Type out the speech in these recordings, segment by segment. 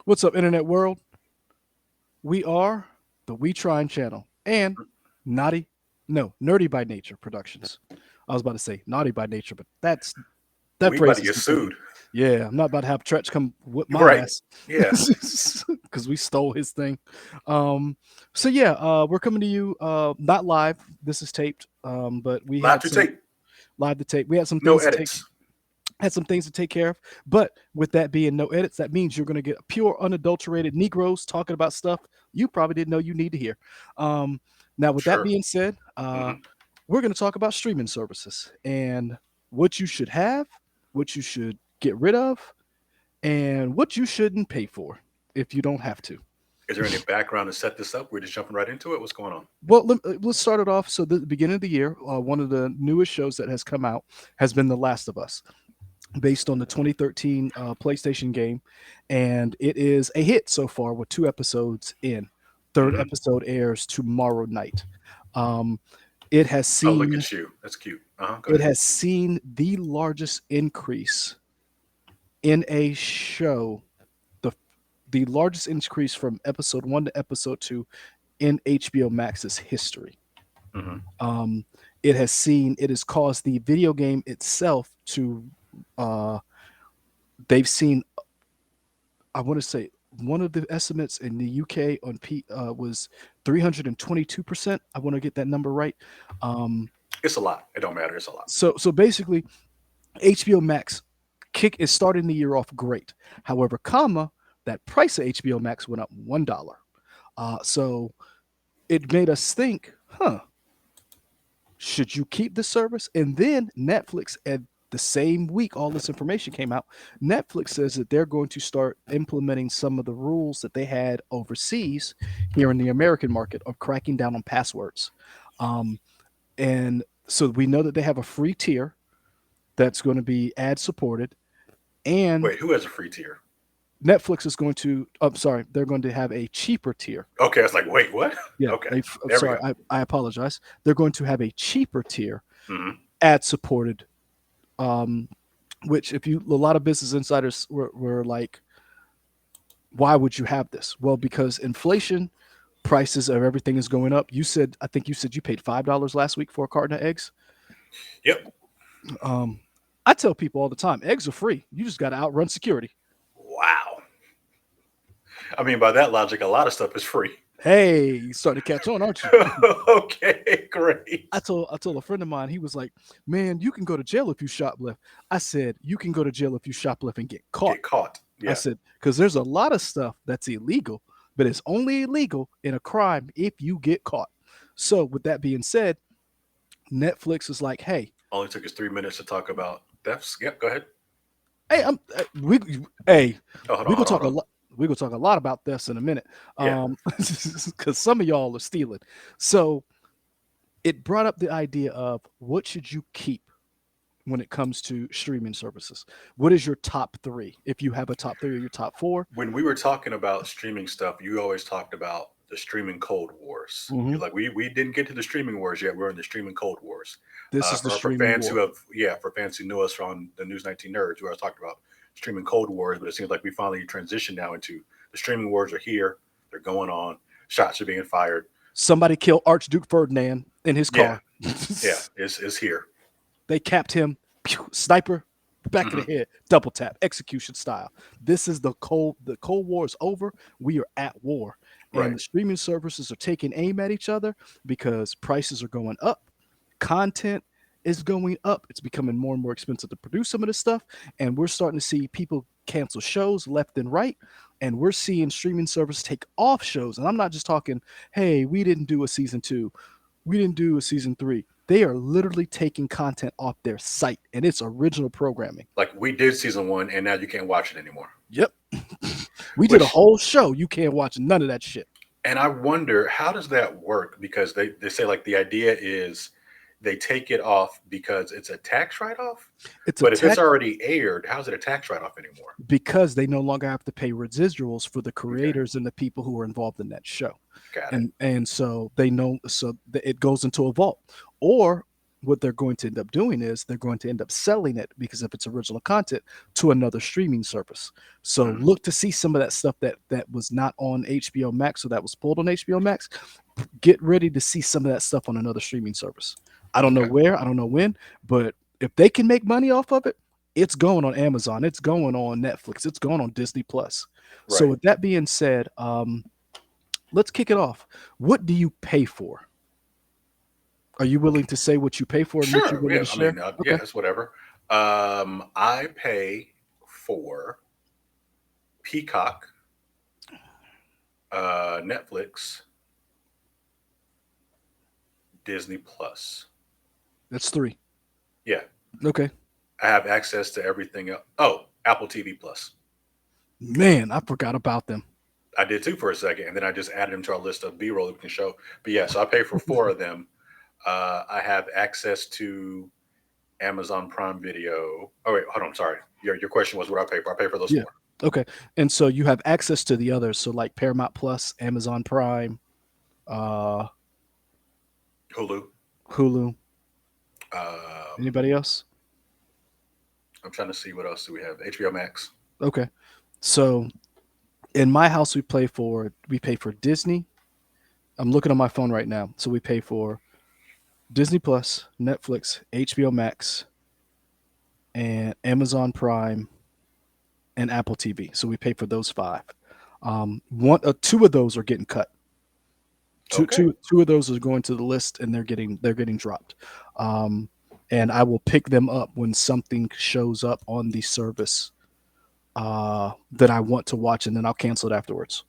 What's up, internet world? We are the We Trine channel and Naughty, no, Nerdy by Nature Productions. I was about to say Naughty by Nature, but that We about phrase to is get completely. sued. Yeah, I'm not about to have Tretch come whip my Right. ass Yeah. because we stole his thing. Um, so yeah, we're coming to you not live. This is taped, but we Live had to some tape. live to tape. We had some No things to take edits. care of. But with that being no edits, that means you're going to get pure, unadulterated Negroes talking about stuff you probably didn't know you need to hear. Um, Now, with that Sure. being said, Hmm. we're going to talk about streaming services and what you should have, what you should get rid of, and what you shouldn't pay for if you don't have to. Is there any background to set this up? We're just jumping right into it. What's going on? Well, let's start it off. So, the beginning of the year, one of the newest shows that has come out has been The Last of Us, based on the 2013 PlayStation game, and it is a hit so far with two episodes in. Third Hmm. episode airs tomorrow night. Um, it has Oh, look seen at you. That's cute. Go it ahead. has seen the largest increase in a show, the the largest increase from episode one to episode two in HBO Max's history. Hmm. Um, it has caused the video game itself to uh, they've seen, I want to say, one of the estimates in the UK on was 322%. I want to get that number right. Um, It's a lot. It don't matter. It's a lot. so basically, HBO Max kick is starting the year off great. However, that price of HBO Max went up $1. So it made us think, huh, should you keep the service? And then Netflix, at the same week all this information came out, Netflix says that they're going to start implementing some of the rules that they had overseas here in the American market of cracking down on passwords. Um, and so we know that they have a free tier that's going to be ad supported, and Wait, who has a free tier? Netflix is going to, I'm sorry, they're going to have a cheaper tier. Okay, I was like, wait, what? Yeah, Okay, I'm there we go. sorry, I apologize. They're going to have a cheaper tier, Hmm. ad supported, um, which if you a lot of business insiders were like, why would you have this? Well, because inflation, prices of everything is going up. I think you said you paid $5 last week for a carton of eggs. Yep. um, I tell people all the time, eggs are free, you just got to outrun security. Wow. I mean, by that logic, a lot of stuff is free. Hey, you starting to catch on, aren't you? Okay, great. I told a friend of mine, he was like, man, you can go to jail if you shoplift. I said, you can go to jail if you shoplift and get caught. Get caught. I Yeah. said, because there's a lot of stuff that's illegal, but it's only illegal in a crime if you get caught. So, with that being said, Netflix is like, Only took us 3 minutes to talk about thefts. Yep. Go ahead. hey, hey, Oh, hold we on. gonna Hold on. talk Hold a on. lot. We're gonna talk a lot about this in a minute, Yeah. because some of y'all are stealing. So it brought up the idea of what should you keep when it comes to streaming services. What is your top three? If you have a top three or your top four. When we were talking about streaming stuff, you always talked about the streaming cold wars. Hmm. You're like, we didn't get to the streaming wars yet. We're in the streaming cold wars. This is the For streaming fans who war. have, yeah, for fans who know us from the News 19 Nerds, we always talked about streaming cold wars, but it seems like we finally transitioned now into the streaming wars are here. They're going on. Shots are being fired. Somebody killed Archduke Ferdinand in his Yeah. car. Yeah. It's here. They capped him, pew, sniper, back of Hmm. the head, double tap, execution style. This is the Cold War is over. We are at war. And Right. the streaming services are taking aim at each other because prices are going up, content is going up. It's becoming more and more expensive to produce some of this stuff. And we're starting to see people cancel shows left and right. And we're seeing streaming services take off shows. And I'm not just talking, hey, we didn't do a season two, we didn't do a season three. They are literally taking content off their site and it's original programming. Like we did season one, and now you can't watch it anymore. Yep. We did a Which whole show. You can't watch none of that shit. And I wonder how does that work? Because they say like the idea is they take it off because it's a tax write off. It's a But if it's tech already aired, how's it a tax write off anymore? because they no longer have to pay residuals for the Okay, creators and the people who are involved in that show. got it. And so they know, so it goes into a vault. Or what they're going to end up doing is they're going to end up selling it, because if it's original content, to another streaming service. So Mhm. look to see some of that stuff that was not on HBO Max or that was pulled on HBO Max. Get ready to see some of that stuff on another streaming service. I don't know Okay. where, I don't know when, but if they can make money off of it, it's going on Amazon, it's going on Netflix, it's going on Disney Plus. So Right. with that being said, let's kick it off. What do you pay for? Are you willing to say what you pay for and what you're Sure. willing Yeah. to I share? mean, yeah, Okay. it's whatever. I pay for Peacock, Netflix, Disney Plus. That's three. Yeah. Okay. I have access to everything else. Oh, Apple TV Plus. Man, I forgot about them. I did too for a second, and then I just added them to our list of B-roll that we can show. But yeah, so I pay for four of them. I have access to Amazon Prime Video. Oh wait, hold on. Sorry, your question was what I pay for. I pay for those Yeah. four. Okay. And so you have access to the others. So like Paramount Plus, Amazon Prime, uh, Hulu. Hulu. Um, Anybody else? I'm trying to see what else do we have. HBO Max. Okay. So in my house, we pay for Disney. I'm looking on my phone right now. So we pay for Disney Plus, Netflix, HBO Max, and Amazon Prime and Apple TV. So we pay for those five. Two of those are getting cut. Two, Okay. two, two of those are going to the list, and they're getting dropped. Um, and I will pick them up when something shows up on the service that I want to watch, and then I'll cancel it afterwards.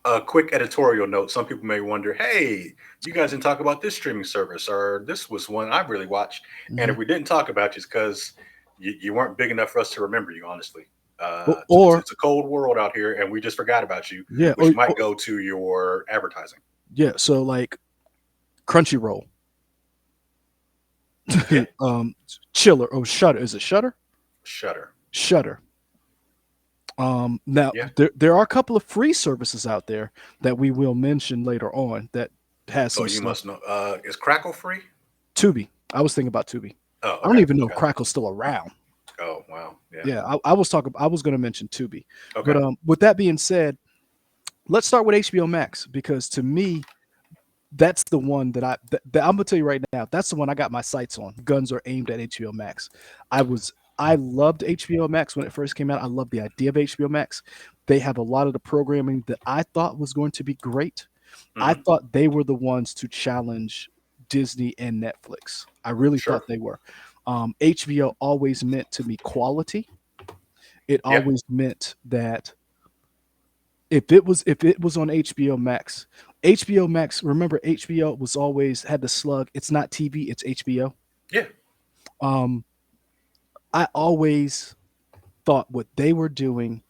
A quick editorial note. Some people may wonder, hey, you guys didn't talk about this streaming service, or this was one I really watched. And Mhm. if we didn't talk about you, it's because you weren't big enough for us to remember you, honestly. Or It's a cold world out here, and we just forgot about you, yeah, which might go to your advertising. yeah. So like Crunchyroll, Yeah. um, Chiller, or Shutter. Is it Shutter? Shutter. Shutter. Now Yeah. there are a couple of free services out there that we will mention later on that has Oh, some you stuff. must know. Is Crackle free? Tubi. I was thinking about Tubi. Oh, I don't okay. even know if Got Crackle's still around. it. Oh, wow. Yeah. Yeah, I was going to mention Tubi, but Okay. with that being said, let's start with HBO Max, because to me that's the one that I'm gonna tell you right now. That's the one I got my sights on. Guns are aimed at HBO Max. I loved HBO Max when it first came out. I loved the idea of HBO Max. They have a lot of the programming that I thought was going to be great. I Hmm. thought they were the ones to challenge Disney and Netflix. I really thought Sure. they were. HBO always meant to me quality. It Yeah. always meant that if it was on HBO Max, HBO Max, remember HBO was always had the slug. It's not TV, it's HBO. Yeah. Um, I always thought what they were doing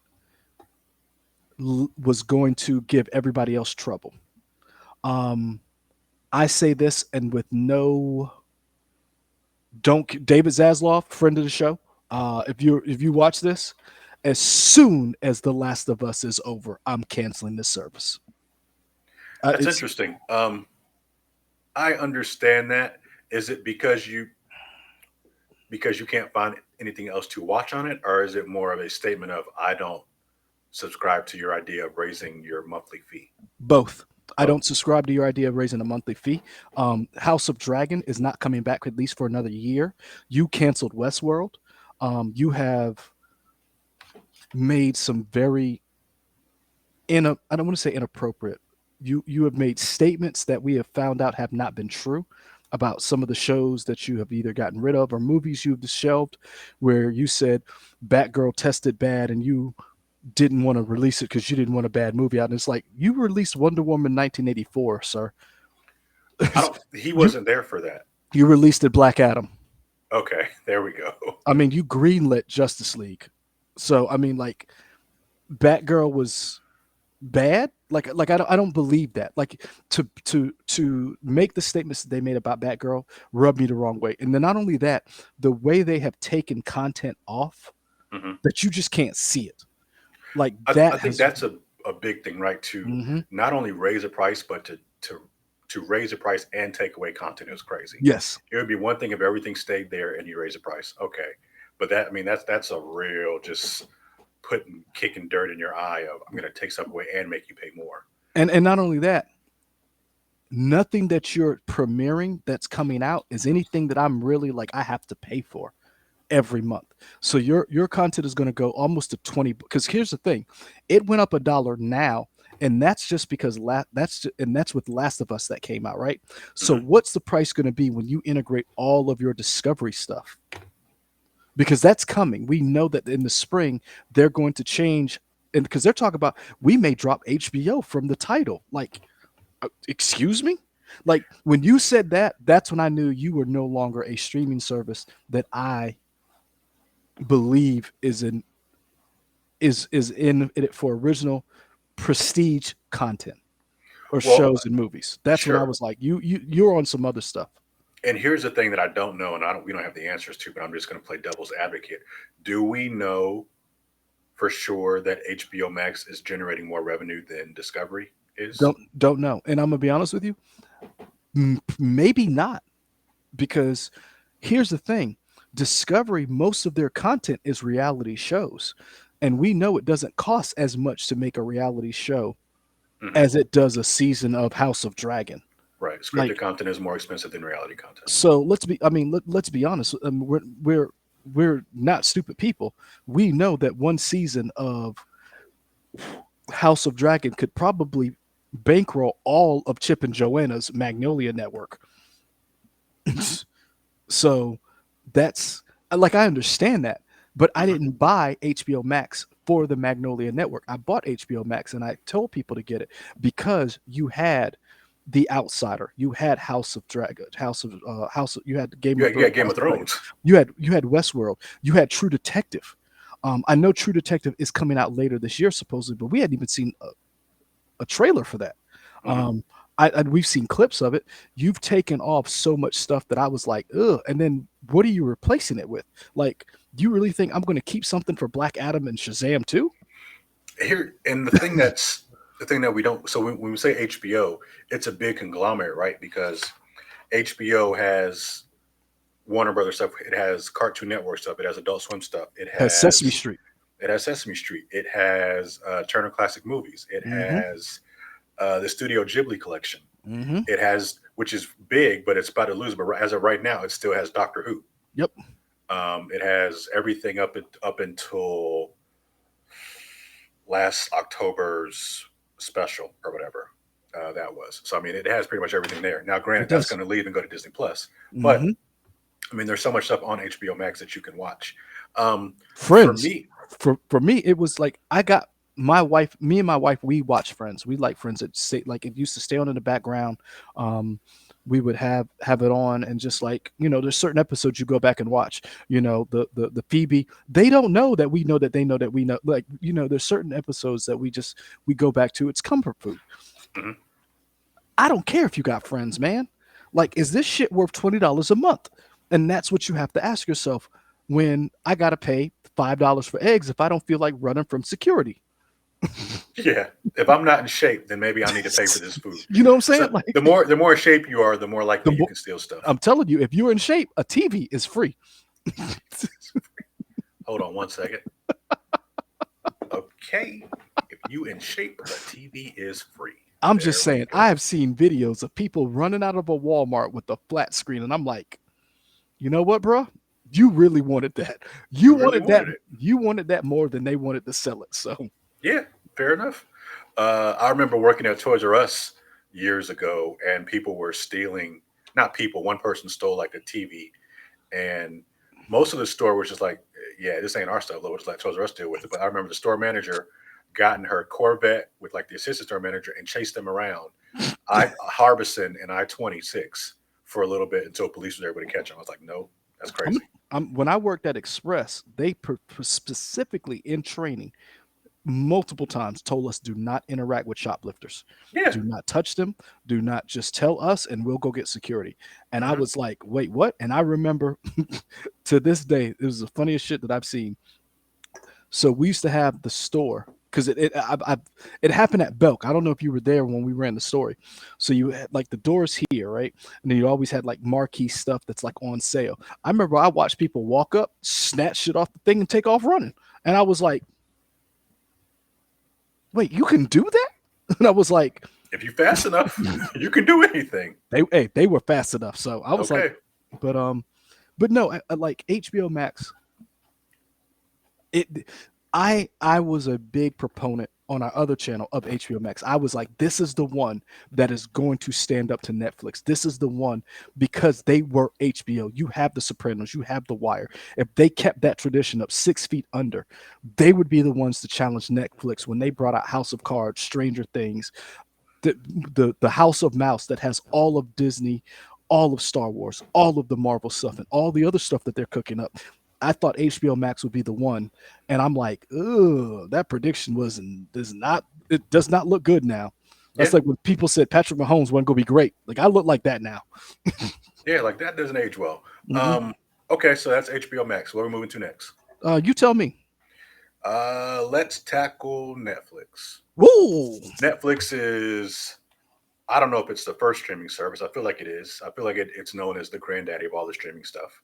was going to give everybody else trouble. Um, I say this, and with no don't David Zaslav, friend of the show. If you watch this, as soon as The Last of Us is over, I'm canceling this service. That's It's interesting. I understand that. Is it because you can't find anything else to watch on it, or is it more of a statement of I don't subscribe to your idea of raising your monthly fee? both. I Both. don't subscribe to your idea of raising a monthly fee. House of Dragon is not coming back at least for another year. You canceled Westworld. You have made some very I don't want to say inappropriate. You have made statements that we have found out have not been true about some of the shows that you have either gotten rid of or movies you've shelved, where you said Batgirl tested bad and you didn't want to release it because you didn't want a bad movie out. And it's like you released Wonder Woman 1984, sir. I don't. He you wasn't there for that. you released it Black Adam. Okay, there we go. I mean, you greenlit Justice League. So I mean, like Batgirl was bad. Like I don't believe that. Like to make the statements that they made about Batgirl rubbed me the wrong way. And then not only that, the way they have taken content off Hmm. that you just can't see it. Like I that think has that's a big thing, right? To mhm, not only raise a price, but to to raise the price and take away content is crazy. Yes. It would be one thing if everything stayed there and you raise the price. Okay. But that, I mean, that's a real just kicking dirt in your eye of I'm going to take stuff away and make you pay more. And not only that, nothing that you're premiering that's coming out is anything that I'm really like I have to pay for every month. So your content is going to go almost to 20 because here's the thing. It went up $1 now and that's just because that's with Last of Us that came out, right? So Mhm. what's the price going to be when you integrate all of your Discovery stuff? Because that's coming. We know that in the spring they're going to change and because they're talking about we may drop HBO from the title. Like excuse me? Like when you said that, that's when I knew you were no longer a streaming service that I believe is in it for original prestige content or Well, shows and movies. That's when I sure. was like, you're on some other stuff. And here's the thing that I don't know, and we don't have the answers to, but I'm just going to play devil's advocate. Do we know for sure that HBO Max is generating more revenue than Discovery is? Don't know. And I'm gonna be honest with you, maybe not because here's the thing. Discovery, most of their content is reality shows. And we know it doesn't cost as much to make a reality show Hmm. as it does a season of House of Dragon. Right. Scripted Like, content is more expensive than reality content. so let's be honest. We're not stupid people. We know that one season of House of Dragon could probably bankroll all of Chip and Joanna's Magnolia Network. So that's like I understand that, but I Hmm. didn't buy HBO Max for the Magnolia Network. I bought HBO Max and I told people to get it because you had The Outsider, you had House of Dragon, you had Game of You Thrones, got Game House of of Dragon, Thrones. you had Westworld, you had True Detective. I know True Detective is coming out later this year supposedly, but we hadn't even seen a trailer for that. Hmm. Um, we've seen clips of it. You've taken off so much stuff that I was like, ugh. And then what are you replacing it with? Like, do you really think I'm going to keep something for Black Adam and Shazam too? Here, and the thing that we don't. So when we say HBO, it's a big conglomerate, right? Because HBO has Warner Brothers stuff. It has Cartoon Network stuff. It has Adult Swim stuff. It Has Sesame has Street. it has Sesame Street. It has Turner Classic Movies. It Mm-hmm. has the Studio Ghibli collection. Mm-hmm. It has, which is big, but it's about to lose. But as of right now, it still has Doctor Who. Yep. It has everything up until last October's special or whatever that was. So I mean, it has pretty much everything there. Now, It granted, that's does. going to leave and go to Disney Plus, but Mm-hmm. I mean, there's so much stuff on HBO Max that you can watch. For Friends. me, For me, it was like I got my wife, me and my wife, we watch Friends. We like Friends. It stay like it used to stay on in the background. Um, we would have it on and just like there's certain episodes you go back and watch. The Phoebe. They don't know that we know that they know that we know. Like there's certain episodes that we go back to. It's comfort food. mhm, I don't care if you got friends, man. Like, is this shit worth $20 a month? And that's what you have to ask yourself when I gotta pay $5 for eggs if I don't feel like running from security. yeah, if I'm not in shape, then maybe I need to pay for this food. You know what I'm So saying? Like, the more in shape you are, the more the likely you mo- can steal stuff. I'm telling you, if you're in shape, a TV is free. Hold on one second. Okay, if you in shape, the TV is free. I'm just There we saying, I go. have seen videos of people running out of a Walmart with a flat screen, and I'm like, you know what, bro? You really wanted that. You You really wanted that. wanted it. You wanted that more than they wanted to sell it. So, Yeah, fair enough. I remember working at Toys R Us years ago, and people were stealing. Not people. One person stole like a TV, and most of the store was just like, "Yeah, this ain't our stuff. We'll just let Toys R Us deal with it." But I remember the store manager got in her Corvette with like the assistant store manager and chased them around I Harbison and I-26 for a little bit until police was able to catch him. I was like, "No, that's I'm, crazy." when I worked at Express, they specifically in training multiple times told us do not interact with shoplifters, Yeah. do not touch them, do not just tell us, and we'll go get security. And I Hmm. was like, wait, what? And I remember to this day, it was the funniest shit that I've seen. So we used to have the store because it happened at Belk. I don't know if you were there when we ran the story. So you had like the doors here, right? And then you always had like marquee stuff that's like on sale. I remember I watched people walk up, snatch shit off the thing, and take off running. And I was like, wait, you can do that? And I was like, If you fast enough, you can do anything. they were fast enough. So I was Okay. like, but no, like HBO Max. It I was a big proponent on our other channel of HBO Max. I was like, this is the one that is going to stand up to Netflix. This is the one because they were HBO. You have The Sopranos, you have The Wire. If they kept that tradition up 6 feet under, they would be the ones to challenge Netflix when they brought out House of Cards, Stranger Things, the House of Mouse that has all of Disney, all of Star Wars, all of the Marvel stuff, and all the other stuff that they're cooking up. I thought HBO Max would be the one, and I'm like, ugh, that prediction it does not look good now. That's Yeah. like when people said Patrick Mahomes wasn't gonna be great. Like I look like that now. Yeah, like that doesn't age well. Mhm. Okay, so that's HBO Max. What are we moving to next? You tell me. Let's tackle Netflix. Woo! Netflix is, I don't know if it's the first streaming service. I feel like it is. I feel like it's known as the granddaddy of all the streaming stuff.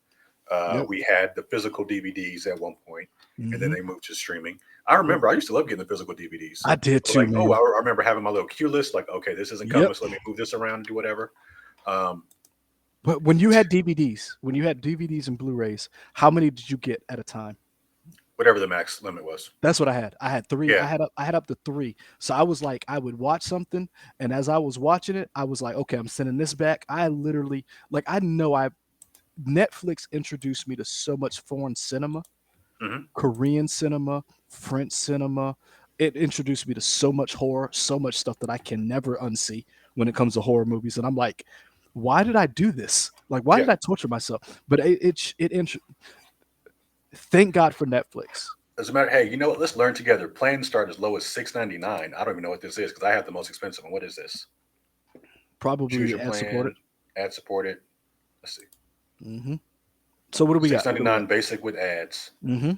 Yep. We had the physical DVDs at one point, and then Mhm. they moved to streaming. I remember I used to love getting the physical DVDs. I did So too, like, man. oh, I remember having my little queue list. Like, okay, this isn't coming, Yep. so let me move this around and do whatever. Um, But when you had DVDs and Blu-rays, how many did you get at a time? whatever the max limit was. That's what I had. I had three. Yeah. I had up to three. So I was like, I would watch something, and as I was watching it, I was like, okay, I'm sending this back. I literally like I know I Netflix introduced me to so much foreign cinema, Mhm. Korean cinema, French cinema. It introduced me to so much horror, so much stuff that I can never unsee when it comes to horror movies. And I'm like, why did I do this? Like, why did Yeah. I torture myself? But thank God for Netflix. Doesn't matter. Hey, you know what? Let's learn together. Plans start as low as $6.99. I don't even know what this is because I have the most expensive one. What is this? Choose Probably your ad plan. supported. Ad supported. Let's see. Mm-hmm. So what do we got? $6.99 basic with ads. Mm-hmm.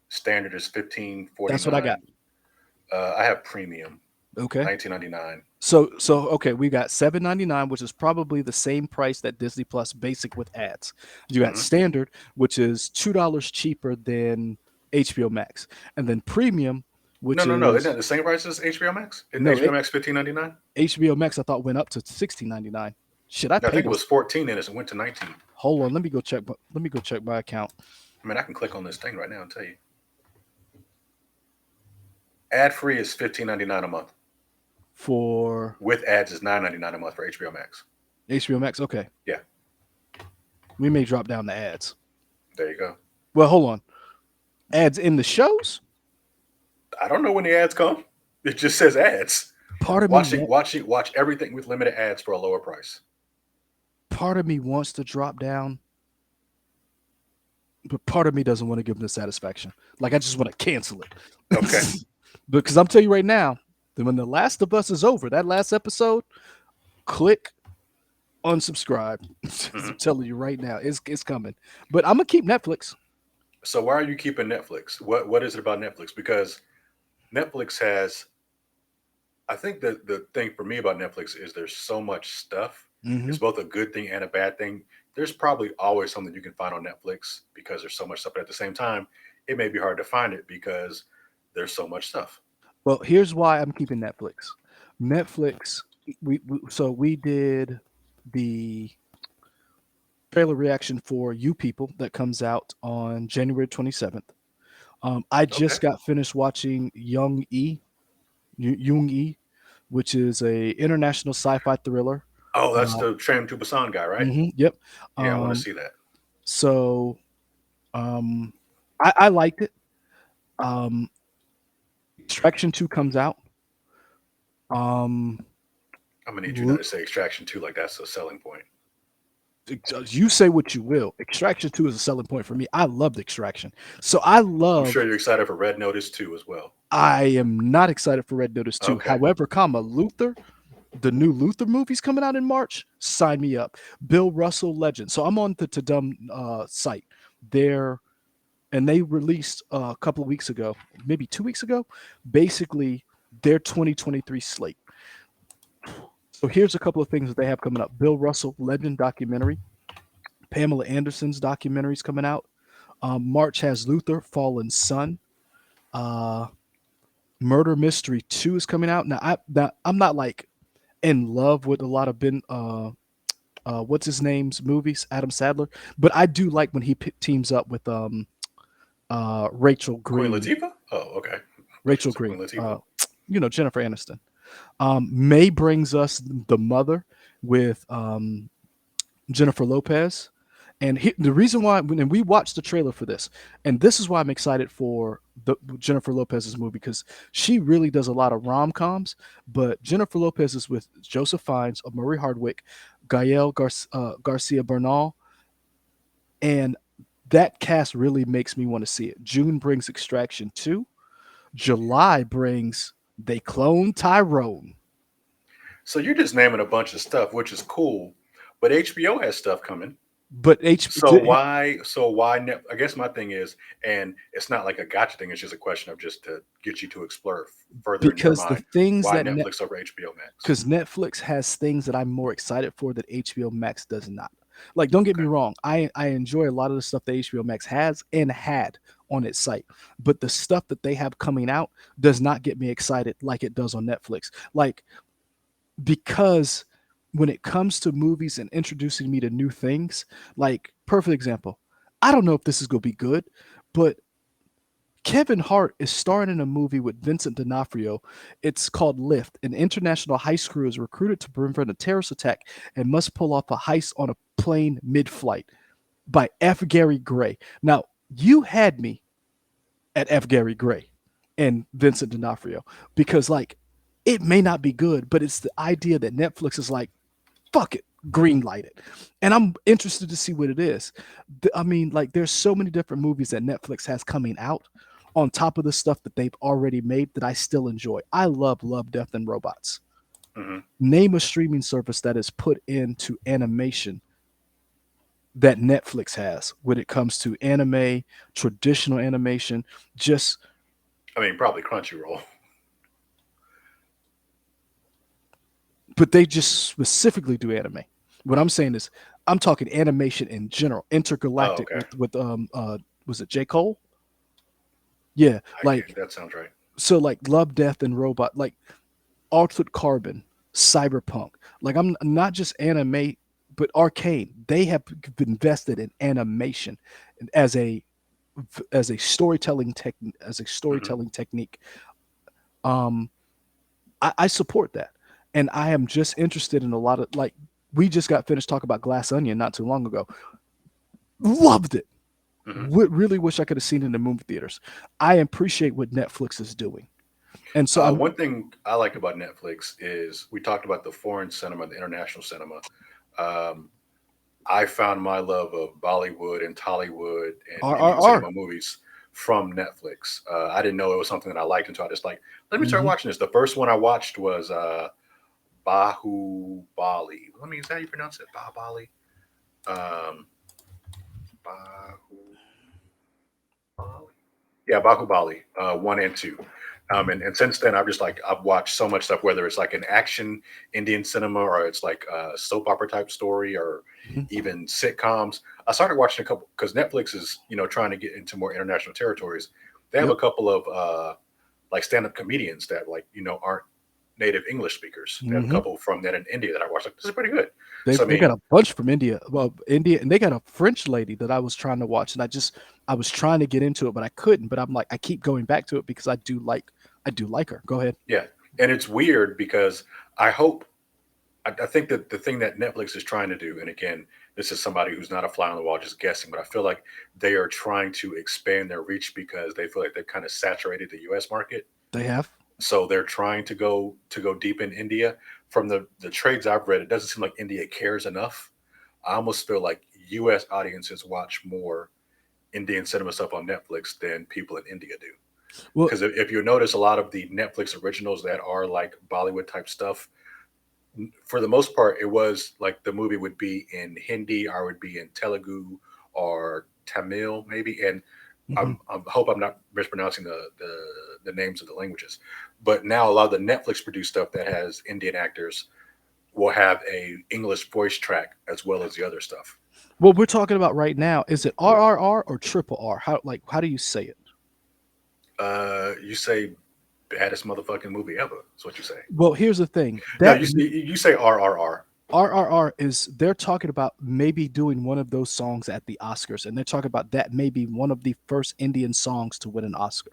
Standard is $15.49. That's what I got. I have premium. Okay. $19.99. So okay, we got $7.99, which is probably the same price that Disney Plus Basic with ads. You got Mhm. Standard, which is $2 cheaper than HBO Max, and then Premium, which No. is Isn't that the same price as HBO Max? Isn't no HBO Max $15.99? HBO Max. I thought went up to $16.99. Shit, I I think paid. it was 14 and it went to 19. Hold on, let me go check. Let me go check my account. I mean, I can click on this thing right now and tell you. Ad free is $15.99 a month. For With ads is $9.99 a month for HBO Max. HBO Max, okay. Yeah. We may drop down the ads. There you go. Well, hold on. Ads in the shows? I don't know when the ads come. It just says ads. Part of Watch everything with limited ads for a lower price. Part of me wants to drop down, but part of me doesn't want to give them the satisfaction. Like I just want to cancel it. Okay. Because I'm telling you right now, that when The Last of Us is over, that last episode, click unsubscribe. I'm telling you right now, it's coming. But I'm gonna keep Netflix. So why are you keeping Netflix? What is it about Netflix? Because Netflix has, I think the thing for me about Netflix is there's so much stuff. Mhm. It's both a good thing and a bad thing. There's probably always something you can find on Netflix because there's so much stuff. But at the same time, it may be hard to find it because there's so much stuff. Well, here's why I'm keeping Netflix. Netflix, we did the trailer reaction for You People that comes out on January 27th. I just got finished watching Young E, which is a international sci-fi thriller. Oh, that's the Train to Busan guy, right? Yep. Yeah, I want to see that. So, I liked it. Extraction 2 comes out. I'm gonna need you not to say Extraction 2 like that's a selling point. You say what you will. Extraction 2 is a selling point for me. I loved Extraction. So I'm sure you're excited for Red Notice 2 as well. I am not excited for Red Notice 2. Okay. However, Luther, the new Luther movie's coming out in March. Sign me up. Bill Russell legend. So I'm on the Tadum site. Their and they released a couple of weeks ago, maybe 2 weeks ago, basically their 2023 slate. So here's a couple of things that they have coming up: Bill Russell Legend documentary, Pamela Anderson's documentaries coming out. March has Luther Fallen Son. Uh, Murder Mystery 2 is coming out. I'm not like in love with a lot of what's his name's movies, Adam Sadler, but I do like when he teams up with Rachel Queen Green. Latifah? Oh, okay. But Rachel she's a Green. Queen Latifah. Jennifer Aniston. May brings us The Mother with Jennifer Lopez. And the reason why, when we watched the trailer for this, and this is why I'm excited for the Jennifer Lopez's movie, because she really does a lot of rom coms. But Jennifer Lopez is with Joseph Fiennes, Murray Hardwick, Garcia Bernal, and that cast really makes me want to see it. June brings Extraction 2. July brings They Clone Tyrone. So you're just naming a bunch of stuff, which is cool. But HBO has stuff coming. But So why I guess my thing is, and it's not like a gotcha thing, it's just a question of just to get you to explore further in your because the mind things why that Netflix over HBO Max. because Netflix has things that I'm more excited for that HBO Max does not. Like, don't get me Okay. wrong, I enjoy a lot of the stuff that HBO Max has and had on its site, but the stuff that they have coming out does not get me excited like it does on Netflix. Like, because when it comes to movies and introducing me to new things, like perfect example, I don't know if this is gonna be good, but Kevin Hart is starring in a movie with Vincent D'Onofrio. It's called Lift. An international heist crew is recruited to prevent a terrorist attack and must pull off a heist on a plane mid-flight by F. Gary Gray. Now, you had me at F. Gary Gray and Vincent D'Onofrio because, like, it may not be good, but it's the idea that Netflix is like, fuck it, green light it. And I'm interested to see what it is. I mean, like, there's so many different movies that Netflix has coming out on top of the stuff that they've already made that I still enjoy. I love, Death and Robots. Hmm. Name a streaming service that is put into animation that Netflix has when it comes to anime, traditional animation, just, I mean, probably Crunchyroll. but they just specifically do anime. What I'm saying is, I'm talking animation in general, Oh, intergalactic okay. with was it J. Cole? Yeah, like, That sounds right. so, like, Love, Death, and Robot, like Altered Carbon, Cyberpunk. Like, I'm not just anime, but Arcane. They have invested in animation as a Hmm. storytelling technique. Um, I support that, and I am just interested in a lot of, like, we just got finished talking about Glass Onion not too long ago. Loved it. Hmm. Really wish I could have seen it in the movie theaters. I appreciate what Netflix is doing, and so I'm. One thing I like about Netflix is we talked about the foreign cinema, the international cinema. Um, I found my love of Bollywood and Tollywood and Indian RRR. cinema movies from Netflix. I didn't know it was something that I liked until I just like, let me start Hmm. watching this. The first one I watched was Bahu Bali. Let me, is that how you pronounce it? Bahubali? Um, Bahu Bali? Yeah, Bahubali, 1 and 2. And since then, I've watched so much stuff, whether it's like an action Indian cinema or it's like a soap opera type story or even sitcoms. I started watching a couple because Netflix is, trying to get into more international territories. They have a Yep. couple of like stand up comedians that like, aren't native English speakers. They have a Hmm. couple from that in India that I watched. Like, this is pretty good. They So, I they got mean, a bunch from India. Well, India, and they got a French lady that I was trying to watch, and I was trying to get into it, but I couldn't. But I'm like, I keep going back to it because I do like her. Go ahead. yeah. And it's weird because I hope I think that the thing that Netflix is trying to do, and again, this is somebody who's not a fly on the wall, just guessing, but I feel like they are trying to expand their reach because they feel like they've kind of saturated the U.S. market. They have. So they're trying to go deep in India. From the trades I've read, it doesn't seem like India cares enough. I almost feel like U.S. audiences watch more Indian cinema stuff on Netflix than people in India do. Well, Because if you notice, a lot of the Netflix originals that are like Bollywood type stuff, for the most part, it was like the movie would be in Hindi or would be in Telugu or Tamil, maybe. And I hope I'm not mispronouncing the names of the languages, but now a lot of the Netflix produced stuff that has Indian actors will have a English voice track as well as the other stuff. What we're talking about right now, is it RRR or triple R? How do you say it? You say baddest motherfucking movie ever. That's what you say. Well, here's the thing. No, That you say RRR. RRR is, they're talking about maybe doing one of those songs at the Oscars, and they're talking about that maybe one of the first Indian songs to win an Oscar.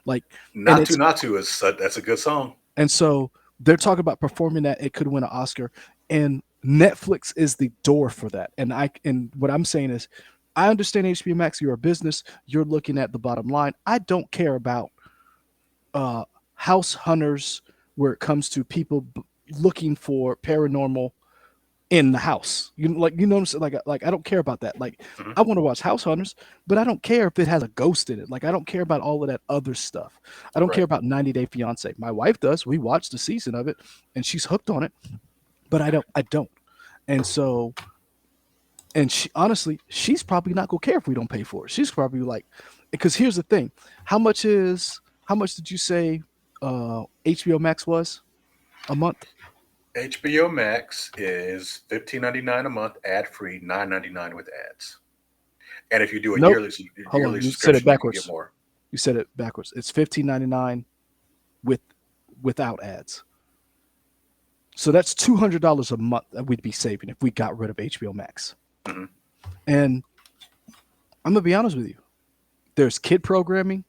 Like, and it's Natu is that's a good song. and so they're talking about performing that it could win an Oscar, and Netflix is the door for that. And what I'm saying is, I understand HBO Max. You're a business. You're looking at the bottom line. I don't care about house hunters where it comes to people looking for paranormal in the house. You know what I'm saying? Like I don't care about that. Like, Mhm. I want to watch House Hunters, but I don't care if it has a ghost in it. Like, I don't care about all of that other stuff. I don't care Right. about 90 Day Fiance. My wife does. We watched a season of it and she's hooked on it, but I don't. And so, and she honestly, she's probably not gonna care if we don't pay for it. She's probably like, because here's the thing. How much did you say HBO Max was a month? HBO Max is $15.99 a month, ad free, $9.99 with ads. And if you do a Nope. yearly Hold on, yearly you said it subscription, you can backwards. get more. You said it backwards. It's $15.99 with without ads. So that's $200 a month that we'd be saving if we got rid of HBO Max. Mhm. And I'm gonna be honest with you. There's kid programming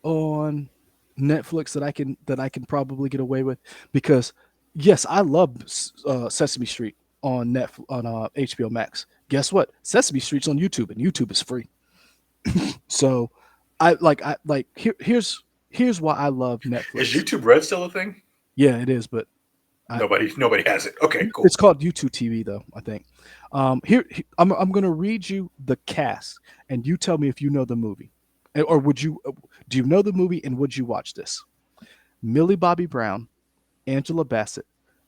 on Netflix that I can probably get away with, because yes, I love Sesame Street on HBO Max. Guess what? Sesame Street's on YouTube, and YouTube is free. So here's why I love Is Netflix. YouTube Red still a thing? Yeah, it is, but I, Nobody has it. Okay, cool. it's called YouTube TV though, I think. I'm gonna read you the cast, and you tell me if you know the movie, or do you know the movie, and would you watch this? Millie Bobby Brown, Angela Bassett,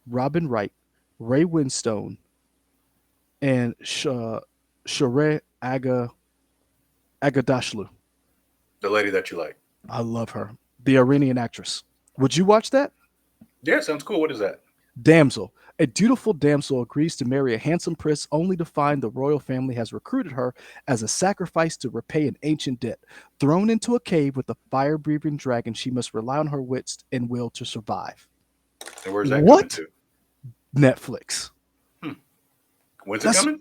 Robin Wright, Ray Winstone, and Sheree Agadashlu. The lady that you like. I love her, the Iranian actress. Would you watch that? Yeah, sounds cool. What is that? Damsel. A dutiful damsel agrees to marry a handsome prince only to find the royal family has recruited her as a sacrifice to repay an ancient debt. Thrown into a cave with a fire breathing dragon, she must rely on her wits and will to survive. And where's that coming What? to? Netflix. When's it That's coming?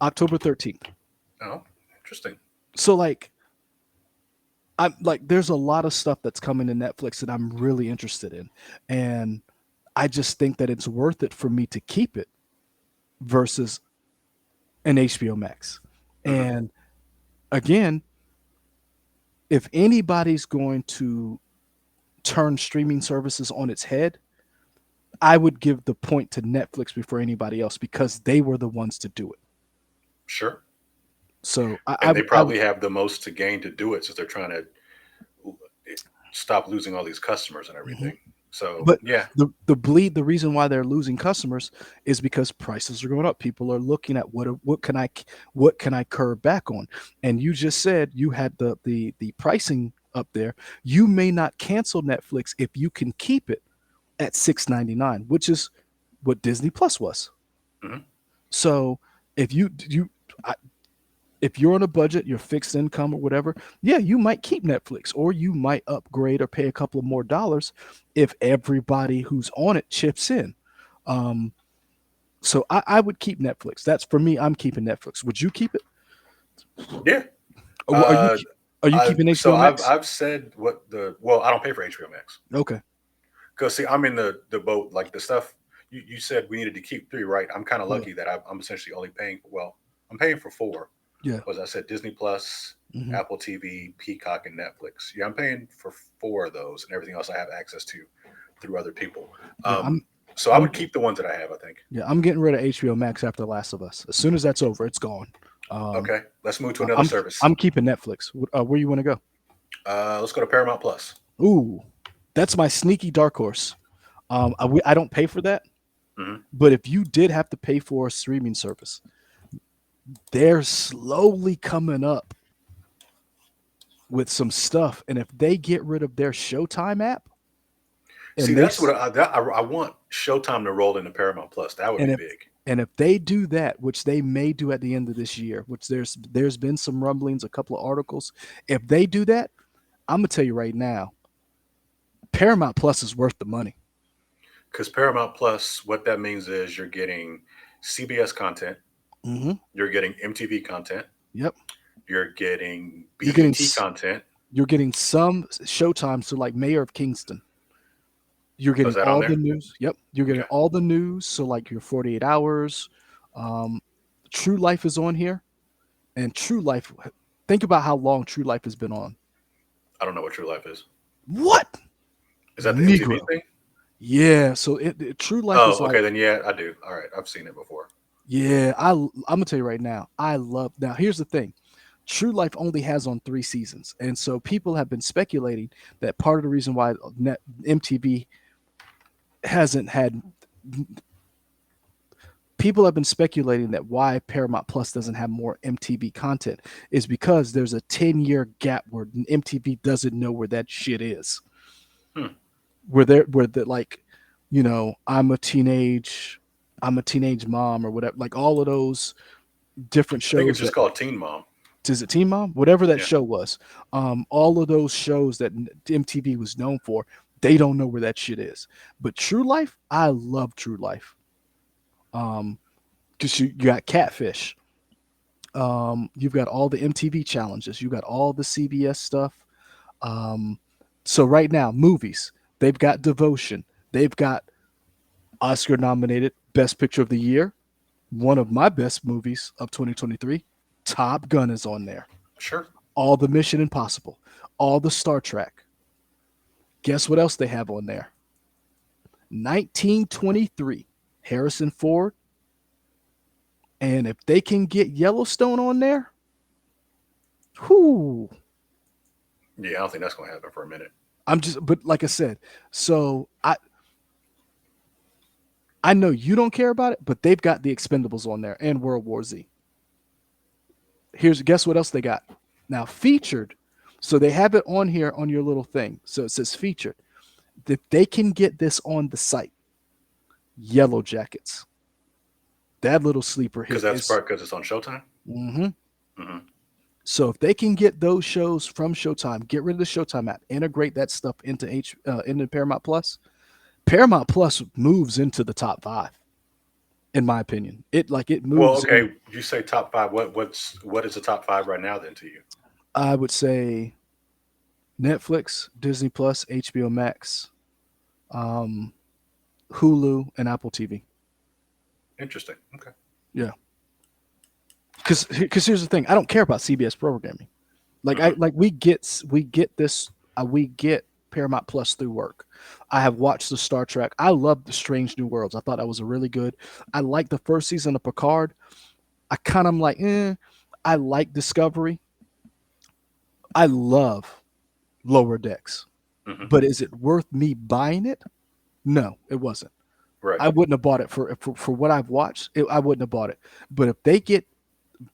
October 13th. Oh, interesting. So there's a lot of stuff that's coming to Netflix that I'm really interested in. And I just think that it's worth it for me to keep it versus an HBO Max. Mhm. And again, if anybody's going to turn streaming services on its head, I would give the point to Netflix before anybody else, because they were the ones to do it. Sure. So And they probably have the most to gain to do it, since they're trying to stop losing all these customers and everything. So But yeah, the reason why they're losing customers is because prices are going up. People are looking at what can I curb back on. And you just said you had the pricing up there. You may not cancel Netflix if you can keep it at $6.99, which is what Disney Plus was. Mhm. So if if you're on a budget, you're fixed income or whatever, yeah, you might keep Netflix, or you might upgrade or pay a couple of more dollars if everybody who's on it chips in. Um, so I would keep Netflix. That's for me. I'm keeping Netflix. Would you keep it? yeah. Or are you keeping HBO Max? I've said I don't pay for HBO Max, Okay. because see, I'm in the boat, like the stuff you said we needed to keep three, right? I'm kind of Yeah. lucky that I'm essentially only paying. Well, I'm paying for four. Yeah. Was I said Disney Plus, Mhm. Apple TV, Peacock, and Netflix. Yeah, I'm paying for four of those, and everything else I have access to through other people. Yeah, So I I'm would keep the ones that I have, I think. yeah, I'm getting rid of HBO Max after The Last of Us. As soon as that's over, it's gone. Okay, let's move to I- another service. I'm keeping Netflix. Where you want to go? Let's go to Paramount Plus. Ooh, that's my sneaky dark horse. I don't pay for that, Mhm. but if you did have to pay for a streaming service, they're slowly coming up with some stuff. And if they get rid of their Showtime app, See, and they that's what I want Showtime to roll into Paramount Plus. That would and be if big. and if they do that, which they may do at the end of this year, which there's been some rumblings, a couple of articles. If they do that, I'm gonna tell you right now, Paramount Plus is worth the money. Because Paramount Plus, what that means is you're getting CBS content, Hmm. you're getting MTV content, Yep, you're getting you're getting BET content. you're getting some Showtime, so like Mayor of Kingston. You're Is getting that on all the there? news. Yep, you're getting Okay. all the news. So like your 48 hours. Um, True Life is on here, and True Life. Think about how long True Life has been on. I don't know what True Life is. What Is that the MTV Negro? thing? Yeah. So True Life is Oh, like, okay. Then yeah, I do. All right. I've seen it before. yeah. I'm gonna tell you right now. I love. Now here's the thing. True Life only has on 3 seasons, and so people have been speculating that part of the reason why MTV hasn't had people have been speculating that why Paramount Plus doesn't have more MTV content is because there's a 10-year gap where MTV doesn't know where that shit is. Hmm. Where the like, I'm a teenage mom or whatever, like all of those different I think it's shows just that called Teen Mom. is it Teen Mom? Whatever that Yeah. show was. All of those shows that MTV was known for, they don't know where that shit is. But True Life, I love True Life. Because you got Catfish. You've got all the MTV challenges. You got all the CBS stuff. Um, so right now, movies. They've got Devotion. They've got Oscar nominated Best Picture of the Year. One of my best movies of 2023. Top Gun is on there. Sure. All the Mission Impossible. All the Star Trek. Guess what else they have on there? 1923. Harrison Ford. And if they can get Yellowstone on there, whoo, Yeah, I don't think that's going to happen for a minute. but like I said, so I know you don't care about it, but they've got the Expendables on there and World War Z. Guess what else they got? Now featured. So they have it on here on your little thing. So it says featured. If they can get this on the site, Yellow Jackets. That little sleeper Because hit that's is. part because it's on Showtime. Mhm. Hmm. So if they can get those shows from Showtime, get rid of the Showtime app, integrate that stuff into Paramount Plus. Paramount Plus moves into the top 5, in my opinion. It Well, moves in. okay. You say top five. What is the top five right now then to you? I would say Netflix, Disney Plus, HBO Max, um, Hulu, and Apple TV. Interesting. Okay. Yeah, because here's the thing, I don't care about CBS programming. Like I Hmm. like we get this we get Paramount Plus through work. I have watched the Star Trek. I love the Strange New Worlds. I thought that was a really good. I like the first season of Picard. I kind of like, I like Discovery. I love Lower Decks. Hmm. But is it worth me buying it? No, it wasn't. Right. I wouldn't have bought it for what I've watched. I wouldn't have bought it. But if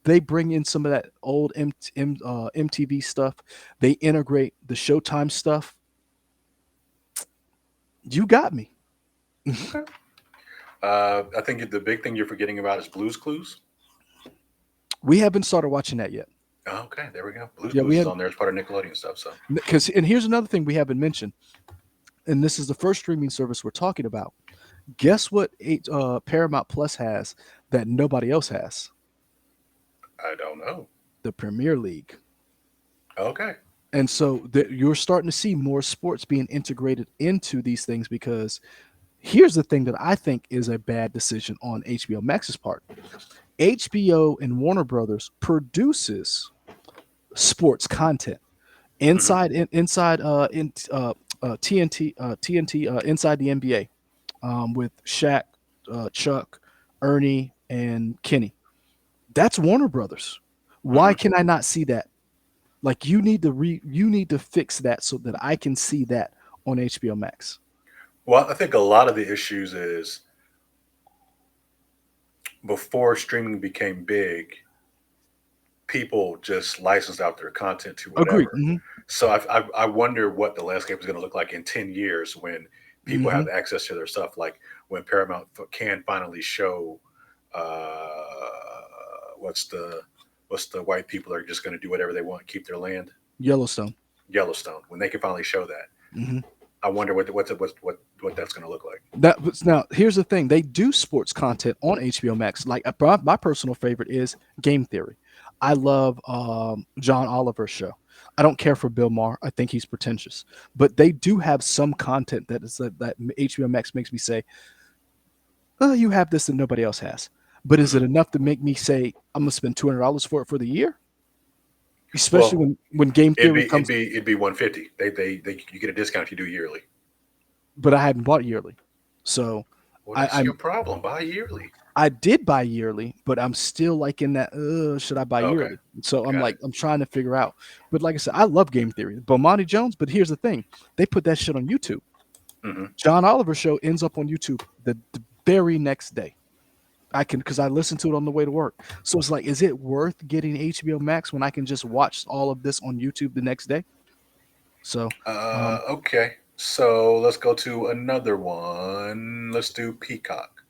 they bring in some of that old MTV stuff, they integrate the Showtime stuff. You got me. Okay. I think the big thing you're forgetting about is Blue's Clues. We haven't started watching that yet. Okay, there we go. Blue's Yeah, we Clues is had on there as part of Nickelodeon stuff. So and here's another thing we haven't mentioned, and this is the first streaming service we're talking about. Guess what? Paramount Plus has that nobody else has? I don't know. The Premier League. Okay. And so you're starting to see more sports being integrated into these things because here's the thing that I think is a bad decision on HBO Max's part. HBO and Warner Brothers produces sports content Hmm. TNT inside the NBA with Shaq, Chuck, Ernie, and Kenny. That's Warner Brothers. Why Hmm. can I not see that? Like you need to fix that so that I can see that on HBO Max. Well, I think a lot of the issues is before streaming became big, people just licensed out their content to Agreed. whatever. Hmm. So I wonder what the landscape is going to look like in 10 years when people Hmm. have access to their stuff. Like when Paramount can finally show uh, what's the white people are just going to do whatever they want, keep their land. Yellowstone. Yellowstone. When they can finally show that, Hmm. I wonder what that's going to look like. Now here's the thing: they do sports content on HBO Max. Like my personal favorite is Game Theory. I love John Oliver's show. I don't care for Bill Maher. I think he's pretentious, but they do have some content that HBO Max makes me say, "Oh, you have this that nobody else has." But is it Hmm. enough to make me say I'm gonna spend $200 for it for the year? Especially Well, when Game it'd Theory be it'd comes, be it'd be 150. They you get a discount if you do yearly. but I hadn't bought yearly, so Well, I, that's your I'm problem. Buy yearly. I did buy yearly, but I'm still like in that, should I buy Okay, yearly? So I'm got it. like, I'm trying to figure out. But like I said, I love Game Theory. Bomani Jones, but here's the thing. They put that shit on YouTube. Hmm. John Oliver show ends up on YouTube the very next day. I can because I listened to it on the way to work. So it's like, is it worth getting HBO Max when I can just watch all of this on YouTube the next day? So Okay. So let's go to another one. Let's do Peacock.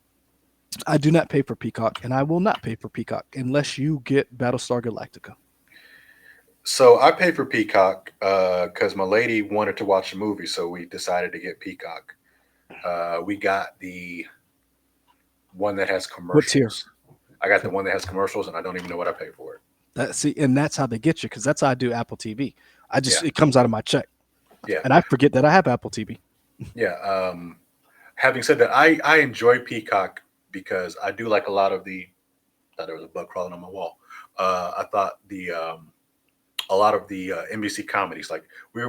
I do not pay for Peacock, and I will not pay for Peacock unless you get Battlestar Galactica. So I paid for Peacock because my lady wanted to watch the movie, so we decided to get Peacock. We got the one that has What tier? commercials. I got the Okay. one that has commercials, and I don't even know what I paid for it. See, and that's how they get you because that's how I do Apple TV. I just Yeah, it comes out of my check, yeah, and I forget that I have Apple TV. yeah. Having said that, I enjoy Peacock because I do like a lot of the. Thought there was a bug crawling on my wall. I thought the a lot of the NBC comedies. Like we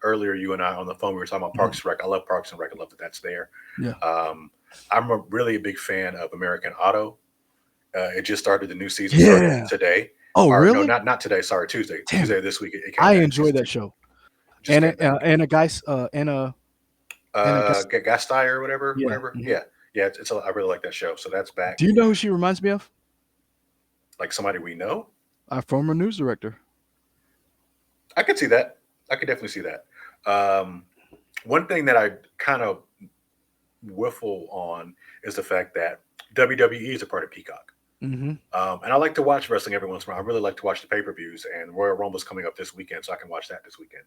earlier, you and I on the phone, we were talking about Mhm. Parks and Rec. I love Parks and Rec. I love that that's there. Yeah. Um, I'm really a big fan of American Auto. It just started. The new season started Yeah. today, Oh, or no, really? not today. Sorry, Tuesday. Damn it! Tuesday this week it came I back. enjoy that show. Just came back. And a guys and a guys. Gastai or Yeah. whatever. Mhm. Yeah, yeah. I really like that show. So that's Do back. you know who she reminds me of? Like somebody we know. Our former news director. I could see that. I could definitely see that. Um, One thing that I kind of whiffle on is the fact that WWE is a part of Peacock. Hmm. And I like to watch wrestling every once in a while. I really like to watch the pay per views, and Royal Rumble's coming up this weekend, so I can watch that this weekend.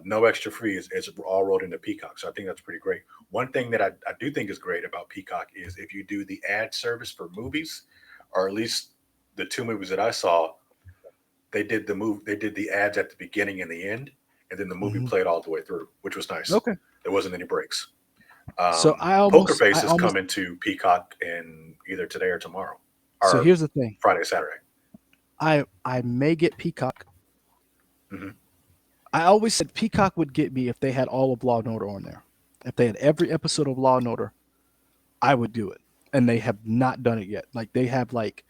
No extra free is all rolled into Peacock, so I think that's pretty great. One thing that I do think is great about Peacock is if you do the ad service for movies, or at least the two movies that I saw, they did the ads at the beginning and the end, and then the movie Hmm. played all the way through, which was nice. Okay. There wasn't any breaks. So Poker Face is coming to Peacock in either today or tomorrow, so or here's the thing. Friday, Saturday. I may get Peacock. Hmm. I always said Peacock would get me if they had all of Law and Order on there. If they had every episode of Law and Order, I would do it. And they have not done it yet. Like they have like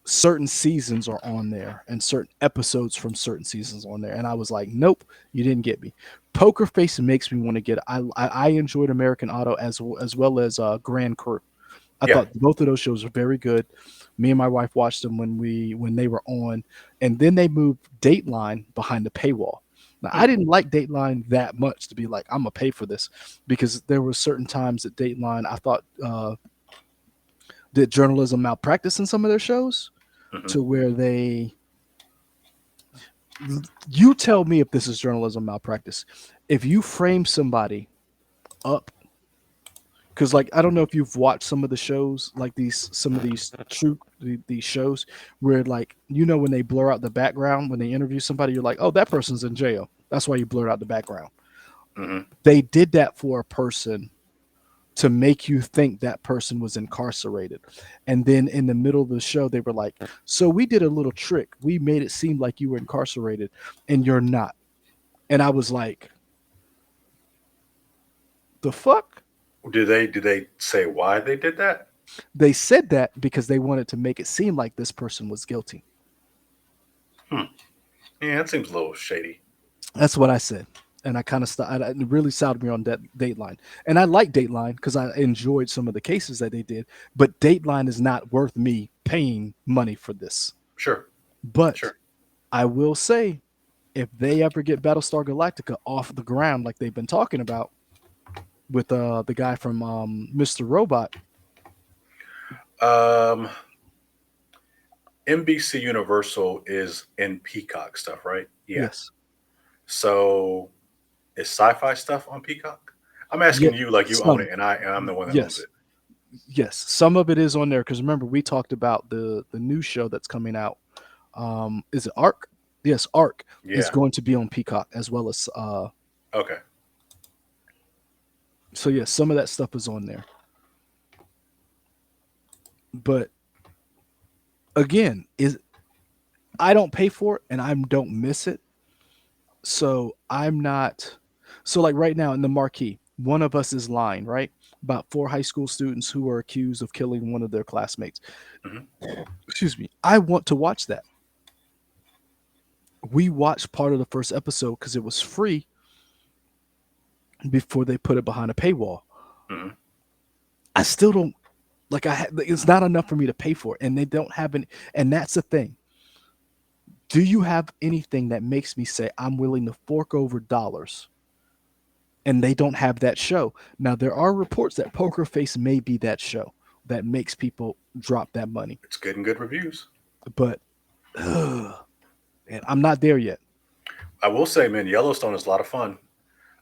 certain seasons are on there and certain episodes from certain seasons on there. And I was like, nope, you didn't get me. Poker Face makes me want to get it. I enjoyed American Auto as well as Grand Crew. I Yeah. thought both of those shows were very good. Me and my wife watched them when they were on, and then they moved Dateline behind the paywall. Now I Hmm. didn't like Dateline that much to be like I'm gonna pay for this because there were certain times that Dateline I thought did journalism malpractice in some of their shows Hmm. to where they you tell me if this is journalism malpractice. If you frame somebody up because like I don't know if you've watched some of the shows like some of these shows where like when they blur out the background when they interview somebody you're like oh that person's in jail that's why you blurred out the background. Hmm. They did that for a person to make you think that person was incarcerated, and then in the middle of the show they were like so we did a little trick, we made it seem like you were incarcerated and you're not. And I was like the fuck. Do they say why they did that? They said that because they wanted to make it seem like this person was guilty. Hmm. Yeah, that seems a little shady. That's what I said. And I kind of it really soured me on that Dateline. And I like Dateline because I enjoyed some of the cases that they did. But Dateline is not worth me paying money for this. Sure, But sure. I will say if they ever get Battlestar Galactica off the ground like they've been talking about with the guy from Mr. Robot. Um, NBC Universal is in Peacock stuff, right? Yeah. Yes. So is sci-fi stuff on Peacock? I'm Yeah. asking you like you own Some. it, and I'm the one that owns Yes. it. Yes. Some of it is on there because remember we talked about the new show that's coming out. Is it Arc? Yes, Arc is Yeah. going to be on Peacock as well as Okay. so yeah, some of that stuff is on there. But again, is I don't pay for it and I don't miss it. So I'm not so like right now in the marquee, one of us is lying, right? About four high school students who are accused of killing one of their classmates. Mhm. Excuse me. I want to watch that. We watched part of the first episode because it was free before they put it behind a paywall. Mhm. I still don't like it's not enough for me to pay for it and they don't have any, and that's the thing. Do you have anything that makes me say I'm willing to fork over dollars? And they don't have that show. Now there are reports that Poker Face may be that show that makes people drop that money. It's getting good reviews. But and I'm not there yet. I will say, man, Yellowstone is a lot of fun.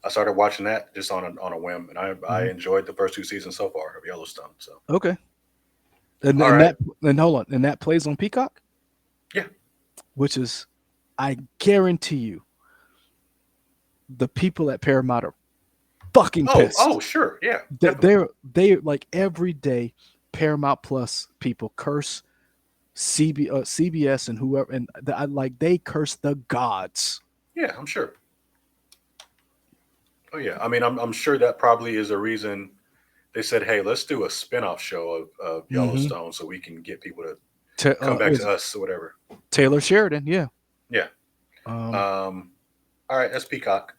I started watching that just on a whim, and I Mhm. enjoyed the first two seasons so far of Yellowstone. So, Okay. And, all and right, that and hold on. And that plays on Peacock, yeah. which is I guarantee you the people at Paramount are fucking Oh, pissed. sure, yeah, They- definitely. They're they like every day Paramount Plus people curse CBS and whoever and like they curse the gods. Yeah, I'm sure. Oh, yeah. I mean, I'm sure that probably is a reason they said, "Hey, let's do a spin-off show of Hmm. Yellowstone so we can get people to come back to Was us or whatever." Taylor Sheridan? Yeah. Yeah. Um, Um. All right, that's Peacock.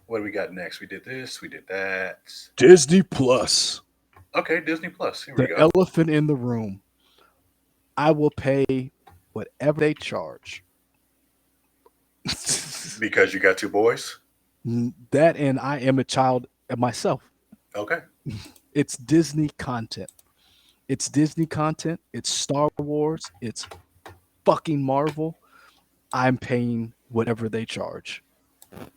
What do we got next? We did this. We did that. Disney Plus, Okay, Disney Plus. Here we the go. elephant in the room. I will pay whatever they charge. Because you got two boys. That and I am a child myself. Okay. It's Disney content. It's Disney content. It's Star Wars. It's fucking Marvel. I'm paying whatever they charge. I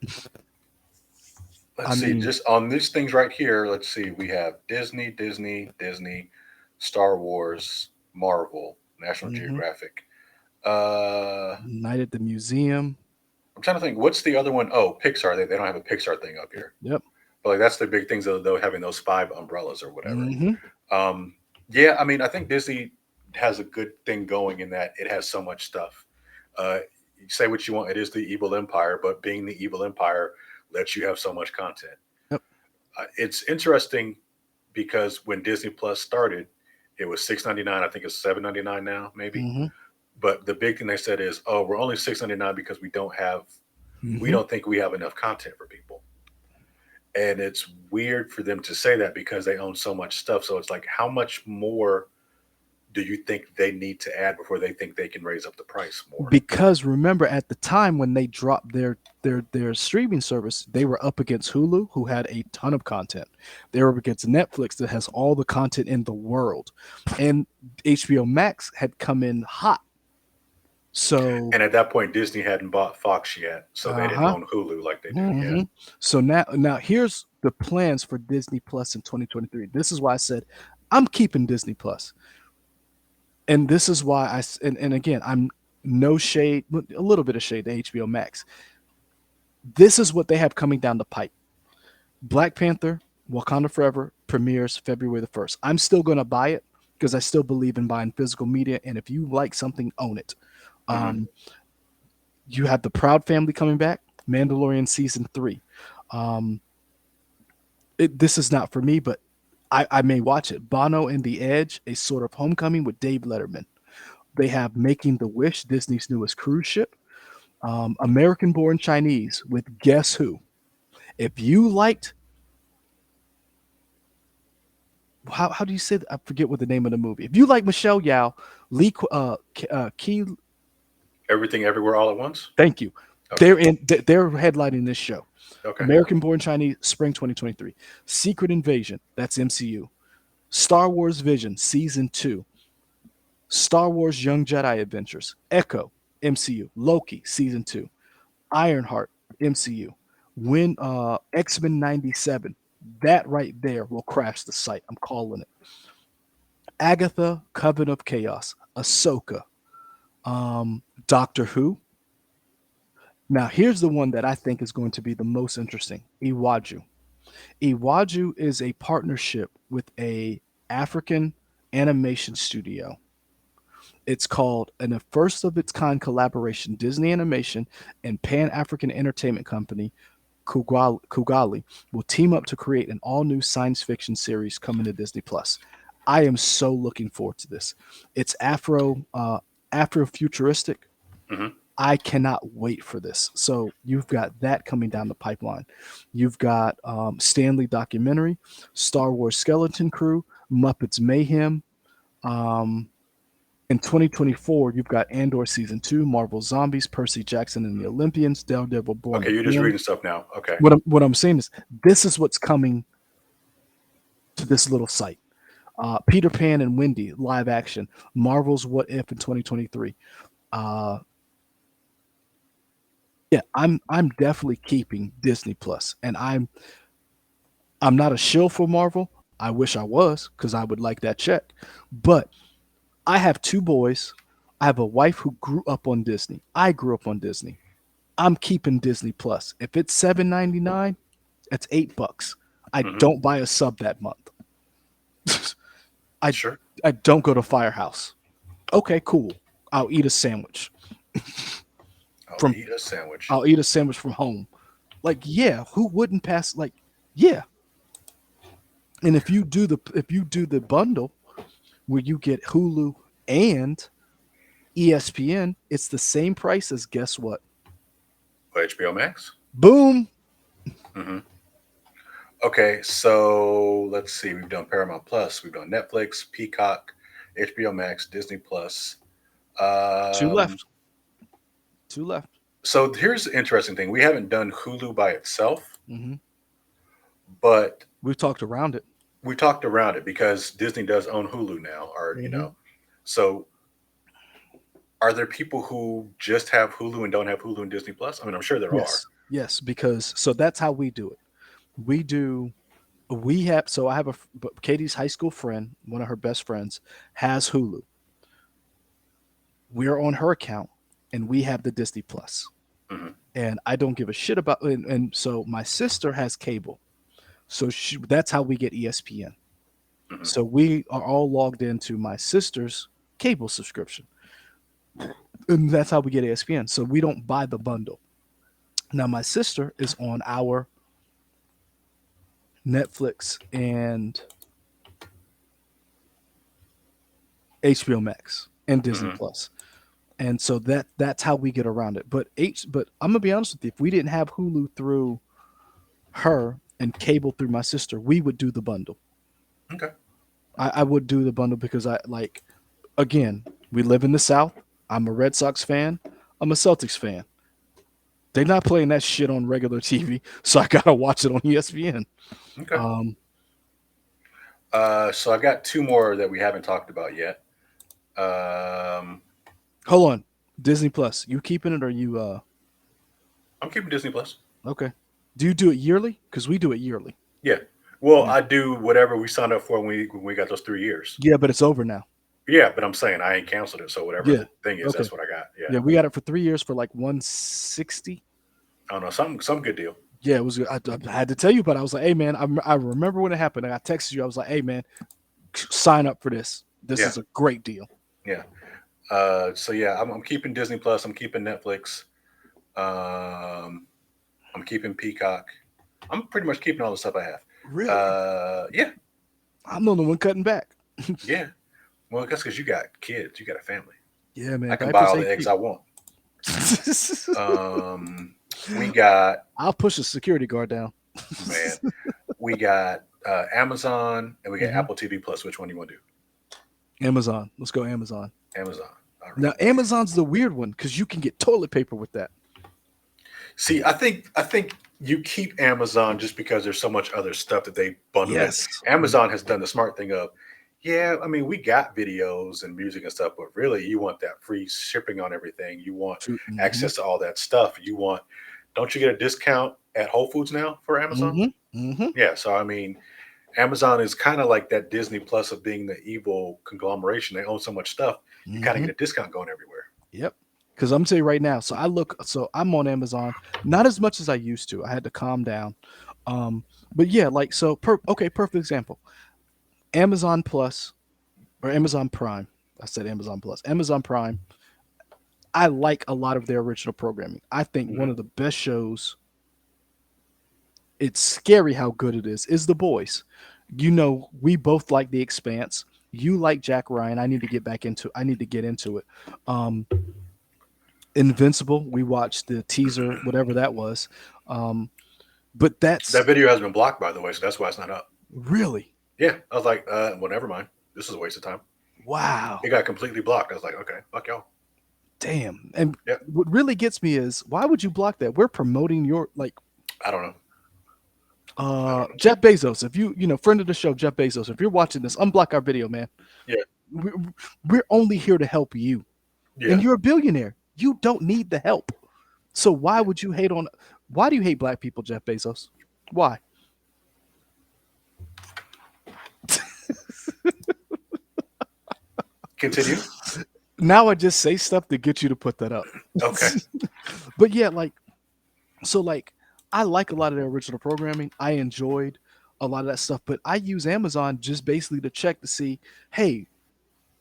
Let's see. mean, Just on these things right here. Let's see. We have Disney, Star Wars, Marvel, National mhm. Geographic. Uh, Night at the Museum. I'm trying to think. What's the other one? Oh, Pixar. They don't have a Pixar thing up here. Yep. But like that's the big things though, having those five umbrellas or whatever. Hmm. Um, yeah, I mean, I think Disney has a good thing going in that it has so much stuff. You say what you want, it is the evil empire, but being the evil empire lets you have so much content. Yep. It's interesting because when Disney Plus started, it was $6.99. I think it's $7.99 now, maybe. Hmm. But the big thing they said is, oh, we're only $6.99 because we Hmm. don't think we have enough content for people. And it's weird for them to say that because they own so much stuff. So it's like, how much more do you think they need to add before they think they can raise up the price more? Because remember, at the time when they dropped their streaming service, they were up against Hulu, who had a ton of content. They were up against Netflix, that has all the content in the world, and HBO Max had come in hot. So, And at that point, Disney hadn't bought Fox yet, so they uh didn't huh. own Hulu like they do. Yeah. Hmm. So now here's the plans for Disney Plus in 2023. This is why I said I'm keeping Disney Plus, and this is why and again I'm no shade, a little bit of shade to HBO Max. This is what they have coming down the pipe. Black Panther, Wakanda Forever premieres February the 1st. I'm still going to buy it because I still believe in buying physical media. And if you like something, own it. Hmm. Um, you have the Proud Family coming back, Mandalorian season 3. Um, this is not for me, but I may watch it. Bono and the Edge, a sort of homecoming with Dave Letterman. They have Making the Wish, Disney's newest cruise ship. American Born Chinese with Guess Who. If you liked how do you say that? I forget what the name of the movie. If you like Michelle Yao, Lee, Key, Everything Everywhere All at Once. Thank you. Okay. They're headlining this show. Okay. American Born Chinese, spring 2023. Secret Invasion, that's MCU. Star Wars Vision, season 2. Star Wars Young Jedi Adventures. Echo, MCU. Loki, season 2. Ironheart, MCU. When X-Men 97, that right there will crash the site. I'm calling it. Agatha, Coven of Chaos. Ahsoka. Doctor Who. Now, here's the one that I think is going to be the most interesting. Iwaju. Iwaju is a partnership with a African animation studio. It's called a first of its kind collaboration. Disney Animation and Pan African Entertainment Company Kugali will team up to create an all new science fiction series coming to Disney Plus. I am so looking forward to this. It's Afro futuristic. Hmm. I cannot wait for this. So you've got that coming down the pipeline. You've got Stanley documentary, Star Wars Skeleton Crew, Muppets Mayhem. Um, in 2024, you've got Andor season 2, Marvel Zombies, Percy Jackson and the Olympians, Daredevil Born Okay, you're just Again. reading stuff now. Okay. What I'm saying is this is what's coming to this little site. Peter Pan and Wendy live action, Marvel's What If in 2023. Yeah, I'm definitely keeping Disney Plus, and I'm not a shill for Marvel. I wish I was because I would like that check, but I have 2 boys. I have a wife who grew up on Disney. I grew up on Disney. I'm keeping Disney Plus. If it's $7.99, it's $8. I Hmm. don't buy a sub that month. I Sure. I don't go to Firehouse. Okay, cool. I'll eat a sandwich. I'll From- eat a sandwich. I'll eat a sandwich from home. Like, yeah, who wouldn't pass? Like, yeah. And if you do the bundle where you get Hulu and ESPN, it's the same price as guess what? HBO Max. Boom. Hmm. Okay, so let's see. We've done Paramount Plus. We've done Netflix, Peacock, HBO Max, Disney Plus. Two left. Two left. So here's the interesting thing. We haven't done Hulu by itself, Hmm. but We've talked around it. we talked around it because Disney does own Hulu now, or Mhm. So are there people who just have Hulu and don't have Hulu and Disney Plus? I mean, I'm sure there Yes, because so that's how we do it. We have so I have Katie's high school friend, one of her best friends, has Hulu. We're on her account, and we have the Disney Plus. Mhm. And I don't give a shit about. And so my sister has cable, so that's how we get ESPN. Mhm. So we are all logged into my sister's cable subscription, and that's how we get ESPN. So we don't buy the bundle. Now my sister is on our Netflix and HBO Max and Disney Mhm. Plus. And so that's how we get around it. But I'm gonna be honest with you, if we didn't have Hulu through her and cable through my sister, we would do the bundle. Okay. I would do the bundle because I like, again, we live in the South. I'm a Red Sox fan. I'm a Celtics fan. They're not playing that shit on regular TV, so I gotta watch it on ESPN. Okay. Um, So I've got 2 more that we haven't talked about yet. Hold on, Disney Plus. You keeping it or you? I'm keeping Disney Plus. Okay. Do you do it yearly? Because we do it yearly. Yeah. Well, Yeah. I do whatever we signed up for when we got those 3 years. Yeah, but it's over now. Yeah, but I'm saying I ain't canceled it. So whatever Yeah. the thing is, Okay. that's what I got. Yeah, Yeah. we got it for 3 years for like 160. I don't know. Some good deal. Yeah, it was. I had to tell you, but I was like, "Hey, man, I remember when it happened. I texted you. I was like, "Hey, man, sign up for this. This Yeah. is a great deal." Yeah. So yeah, I'm keeping Disney Plus. I'm keeping Netflix. Um, I'm keeping Peacock. I'm pretty much keeping all the stuff I have. Really? Yeah. I'm the only one cutting back. Yeah. Well, that's because you got kids. You got a family. Yeah, man. I can buy all the diapers eggs I want. ain't cheap. We got I'll push a security guard down. man. We got Amazon and we got Mhm. Apple TV Plus. Which one do you want to do? Amazon. Let's go Amazon. Amazon. Now Amazon's the weird one because you can get toilet paper with that. See, I think you keep Amazon just because there's so much other stuff that they bundle in. Yes. Amazon has done the smart thing of, yeah, I mean, we got videos and music and stuff, but really you want that free shipping on everything. You want Mm-hmm. access to all that stuff. You want, don't you get a discount at Whole Foods now for Amazon? Mm-hmm. Mm-hmm. Yeah. So I mean, Amazon is kind of like that Disney Plus of being the evil conglomeration. They own so much stuff, you kind of Mm-hmm. get a discount going everywhere. Yep. Because I'm telling you right now, so I'm on Amazon, not as much as I used to. I had to calm down. Um, but yeah, like okay, perfect example. Amazon Plus or Amazon Prime. I said Amazon Plus. Amazon Prime. I like a lot of their original programming. I think one Mhm. of the best shows, it's scary how good it is The Boys. You know, we both like The Expanse. You like Jack Ryan. I need to get into it. Um, Invincible. We watched the teaser, whatever that was. Um, but that's That video has been blocked, by the way, so that's why it's not up. really Yeah, I was like, well, never mind. This is a waste of time. wow. It got completely blocked. I was like, okay, fuck y'all. Damn. And Yep. what really gets me is why would you block that? We're promoting your like I don't know. I don't know. Jeff Bezos. If you know, friend of the show, Jeff Bezos, if you're watching this, unblock our video, man. Yeah. We're, we're only here to help you. Yeah. And you're a billionaire. You don't need the help. So why would you hate on why do you hate black people, Jeff Bezos? Why? Continue. Now I just say stuff to get you to put that up. Okay. But yeah, like so like I like a lot of their original programming. I enjoyed a lot of that stuff, but I use Amazon just basically to check to see, hey,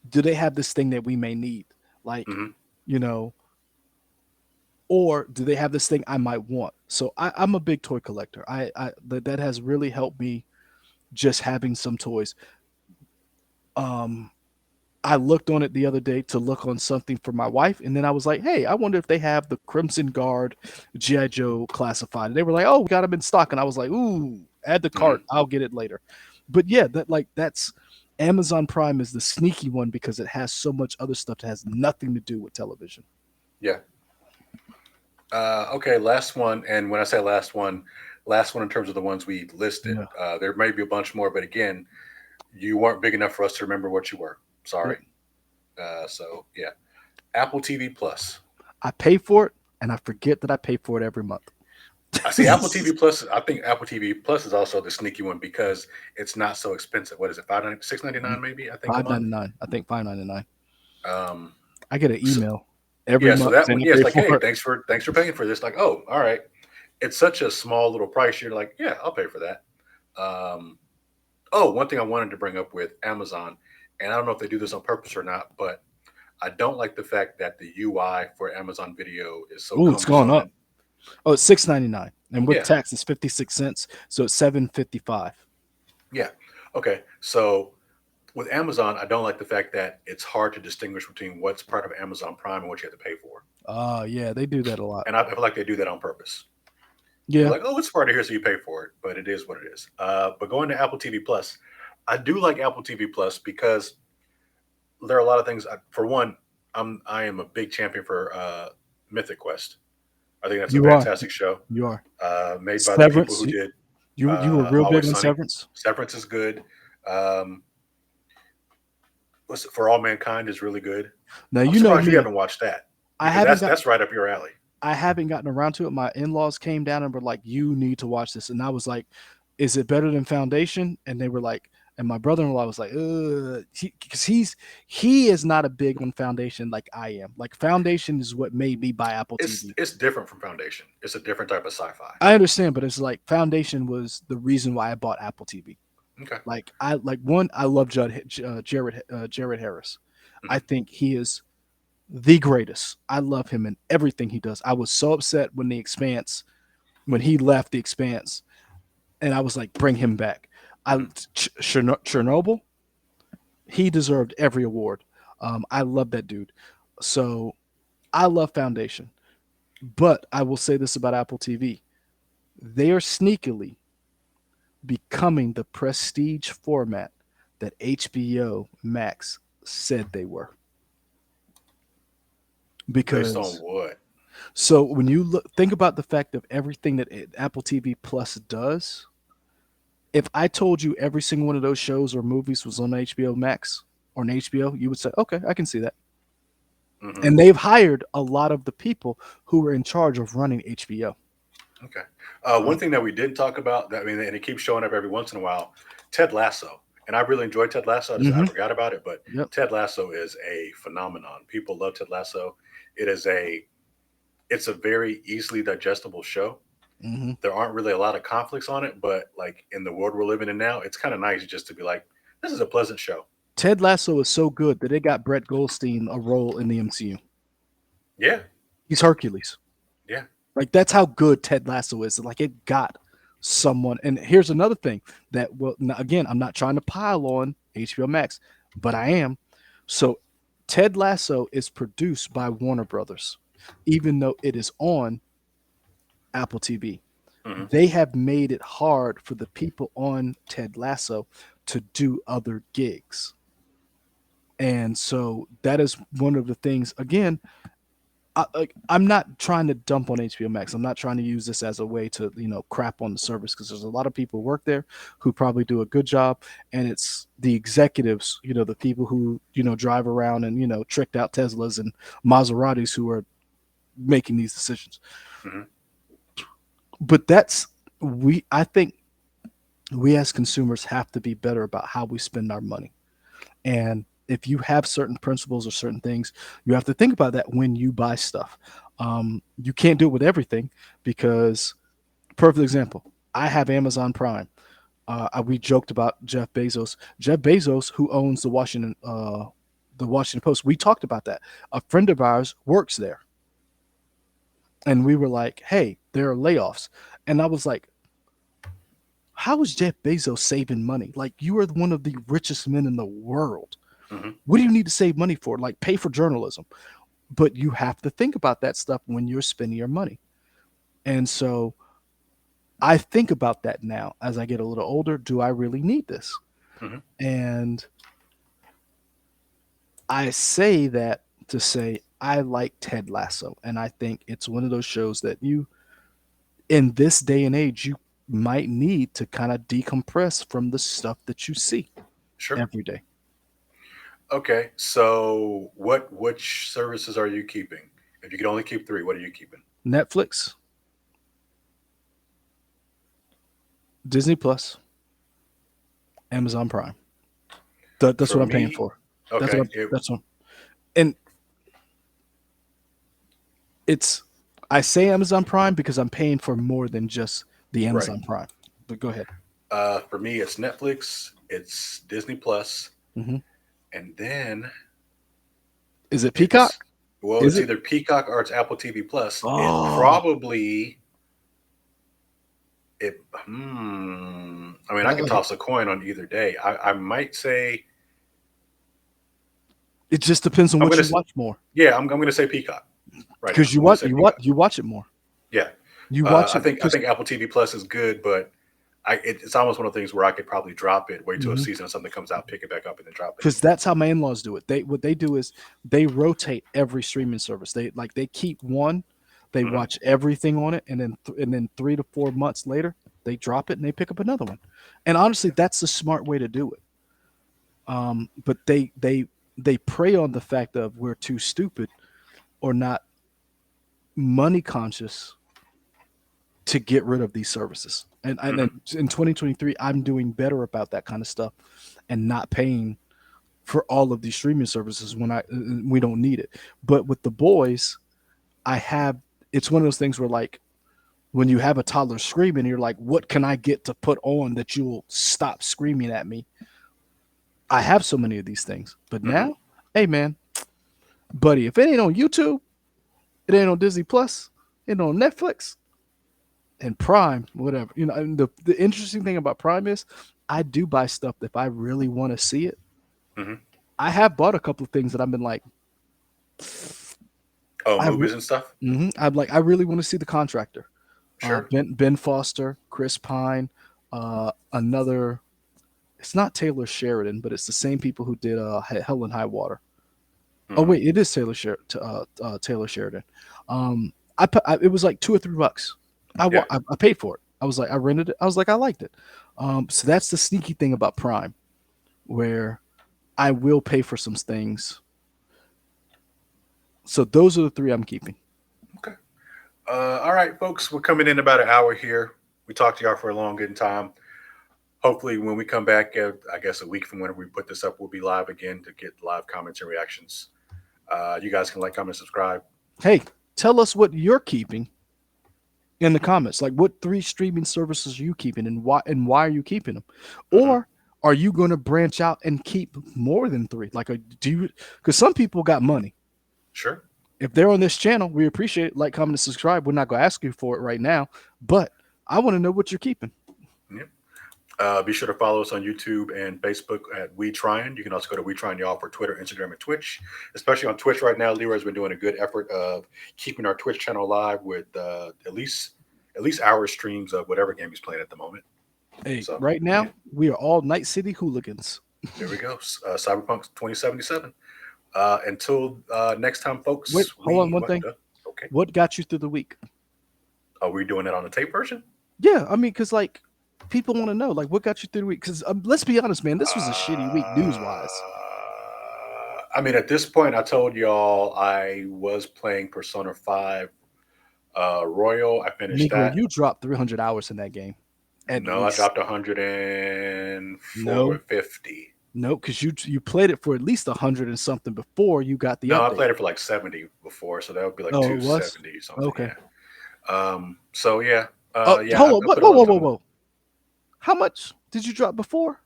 do they have this thing that we may need? Like, Hmm. you know, or do they have this thing I might want? So I'm a big toy collector. That has really helped me just having some toys. Um, I looked on it the other day to look on something for my wife, and then I was like, "Hey, I wonder if they have the Crimson Guard GI Joe classified." And they were like, "Oh, we got them in stock," and I was like, "Ooh, add the Hmm. cart. I'll get it later." But yeah, that's Amazon Prime is the sneaky one because it has so much other stuff that has nothing to do with television. Yeah. Okay. Last one. And when I say last one in terms of the ones we listed, Yeah. there may be a bunch more, but again, you weren't big enough for us to remember what you were. Yep. Sorry. So yeah, Apple TV Plus. I pay for it, and I forget that I pay for it every month. I see Apple TV Plus. I think Apple TV Plus is also the sneaky one because it's not so expensive. What is it? 6.99 maybe, I think, a Five month. ninety nine. I think $5.99. Um, I get an so, email every yeah, so month that saying one, I yeah, it's pay like, for hey, it. thanks for paying for this. Like, oh, all right. It's such a small little price. You're like, yeah, I'll pay for that. Um, oh, one thing I wanted to bring up with Amazon, and I don't know if they do this on purpose or not, but I don't like the fact that the UI for Amazon Video is so Oh, it's gone cumbersome. up. Oh, it's $6.99, and with Yeah, tax, it's 56 cents. So it's 7.55. yeah. Okay, so with Amazon, I don't like the fact that it's hard to distinguish between what's part of Amazon Prime and what you have to pay for. Yeah, they do that a lot. And I feel like they do that on purpose. They're Yeah, like, oh, it's part of here, so you pay for it, but it is what it is. But going to Apple TV Plus, I do like Apple TV Plus because there are a lot of things. For one, I am a big champion for Mythic Quest. I think that's a you are. fantastic show, You are. made by the people Severance. who did You were real big Always on Sunny. Severance. Severance is good. Um, what's it, For All Mankind is really good. Now I'm you know surprised you me. haven't watched that I because haven't that's got. that's right up your alley. I haven't gotten around to it. My in-laws came down and were like, "You need to watch this," and I was like, "Is it better than Foundation?" And they were like, and my brother-in-law was like, because he is not a big on Foundation like I am. Like Foundation is what made me buy Apple It's TV. it's different from Foundation. It's a different type of sci-fi. I understand, but it's like Foundation was the reason why I bought Apple TV. Okay. Like I like one, I love Jared Harris. I Hmm. think he is the greatest. I love him in everything he does. I was so upset when when he left the Expanse, and I was like, bring him back. Hmm. Chernobyl, he deserved every award. I love that dude. So I love Foundation, but I will say this about Apple TV: they are sneakily becoming the prestige format that HBO Max said they were. Based on because what? so when you think about the fact of everything that Apple TV Plus does, if I told you every single one of those shows or movies was on HBO Max or on HBO, you would say, okay, I can see that. Hmm. And they've hired a lot of the people who were in charge of running HBO. Okay. One thing that we didn't talk about that, I mean, and it keeps showing up every once in a while, Ted Lasso. And I really enjoyed Ted Lasso. I Mm-hmm. forgot about it, but Yep. Ted Lasso is a phenomenon. People love Ted Lasso. It is it's a very easily digestible show. Mm-hmm. There aren't really a lot of conflicts on it, but like in the world we're living in now, it's kind of nice just to be like, this is a pleasant show. Ted Lasso is so good that it got Brett Goldstein a role in the MCU. Yeah, He's Hercules. yeah. Like that's how good Ted Lasso is. Like it got someone. And here's another thing that well, again, I'm not trying to pile on HBO Max, but I am. So Ted Lasso is produced by Warner Brothers, even though it is on Apple TV. Hmm. They have made it hard for the people on Ted Lasso to do other gigs. And so that is one of the things. Again, I'm not trying to dump on HBO Max. I'm not trying to use this as a way to crap on the service because there's a lot of people who work there who probably do a good job, and it's the executives, the people who drive around and tricked out Teslas and Maseratis who are making these decisions. Hmm. But I think we as consumers have to be better about how we spend our money. And if you have certain principles or certain things, you have to think about that when you buy stuff. You can't do it with everything because, perfect example, I have Amazon Prime. We joked about Jeff Bezos. Jeff Bezos, who owns the Washington Post, we talked about that. A friend of ours works there, and we were like, "Hey, there are layoffs," and I was like, "How is Jeff Bezos saving money? Like, you are one of the richest men in the world. Hmm. What do you need to save money for? Like pay for journalism." But you have to think about that stuff when you're spending your money. And so I think about that now as I get a little older. Do I really need this? Hmm. And I say that to say I like Ted Lasso. And I think it's one of those shows that in this day and age, you might need to kind of decompress from the stuff that you see Sure. every day. Okay. So which services are you keeping? If you could only keep three, what are you keeping? Netflix, Disney Plus, Amazon Prime. That's For what I'm paying me, for. That's what okay. I'm, that's what. And it's I say Amazon Prime because I'm paying for more than just the Right. Amazon Prime. But go ahead. For me, it's Netflix, it's Disney Plus, Hmm. and then Is it it's Peacock? well, Is it's it? either Peacock or it's Apple TV Plus. It Oh, probably it. I mean, I could like toss a coin on either day. I might say it just depends on I'm what gonna you watch more. yeah, I'm gonna say Peacock right now. Because I'm gonna say Peacock. you watch it more. Yeah. You watch I it think because Apple TV Plus is good, but it's almost one of the things where I could probably drop it, wait till a mhm, season or something comes out, pick it back up, and then drop it because again. that's how my in-laws do it. What they do is they rotate every streaming service. They keep one, they Hmm. watch everything on it, and then 3 to 4 months later they drop it and they pick up another one. And honestly, that's the smart way to do it. But they prey on the fact of we're too stupid or not money conscious to get rid of these services. And Hmm. in 2023, I'm doing better about that kind of stuff and not paying for all of these streaming services when we don't need it. But with the boys, I have it's one of those things where like when you have a toddler screaming, you're like, what can I get to put on that you'll stop screaming at me? I have so many of these things. But Hmm. now, hey man, buddy, if it ain't on YouTube, it ain't on Disney Plus, it ain't on Netflix and Prime, whatever. And the interesting thing about Prime is I do buy stuff if I really want to see it. Hmm. I have bought a couple of things that I've been like, Oh, I movies and stuff. I'm like, I really want to see the contractor. Sure. Ben Foster, Chris Pine, another. It's not Taylor Sheridan, but it's the same people who did Hell and High Water. Oh Mhm. wait, it is Taylor Sheridan. It was like $2 or $3. Yeah. I paid for it. I was like, I rented it. I was like, I liked it. So that's the sneaky thing about Prime, where I will pay for some things. So those are the three I'm keeping. Okay. All right, folks. We're coming in about an hour here. We talked to y'all for a long good time. Hopefully, when we come back, I guess a week from when we put this up, we'll be live again to get live comments and reactions. You guys can like, comment, subscribe. Hey, tell us what you're keeping in the comments. Like, what three streaming services are you keeping, and why are you keeping them? Mhm. Or are you going to branch out and keep more than three? Like, do you? Because some people got money. Sure. If they're on this channel, we appreciate it. Like, comment, and subscribe. We're not going to ask you for it right now, but I want to know what you're keeping. Yep. Be sure to follow us on YouTube and Facebook at We Tryin'. You can also go to We Tryin' Y'all for Twitter, Instagram, and Twitch. Especially on Twitch right now, Leroy's been doing a good effort of keeping our Twitch channel live with at least hour streams of whatever game he's playing at the moment. Hey, So right yeah, now we are all Night City hooligans. there we go. Cyberpunk 2077. Until next time, Wait, folks. hold on one thing. Okay. What got you through the week? Are we doing it on the tape version? Yeah, I mean, because like people want to know, like, what got you through the week? Because let's be honest, man, this was a shitty week news wise. I mean, at this point, I told y'all I was playing Persona 5 Royal. I finished Negro, that. you dropped 300 hours in that game, at No, I least. dropped 104 No, or 50. no, because you played it for at least 100 and something before you got the No, I update. played it for like 70 before, so that would be like Oh, it was 270 something. okay. Yeah. So yeah. Yeah, I hold on, put a lot of time. whoa. How much did you drop before?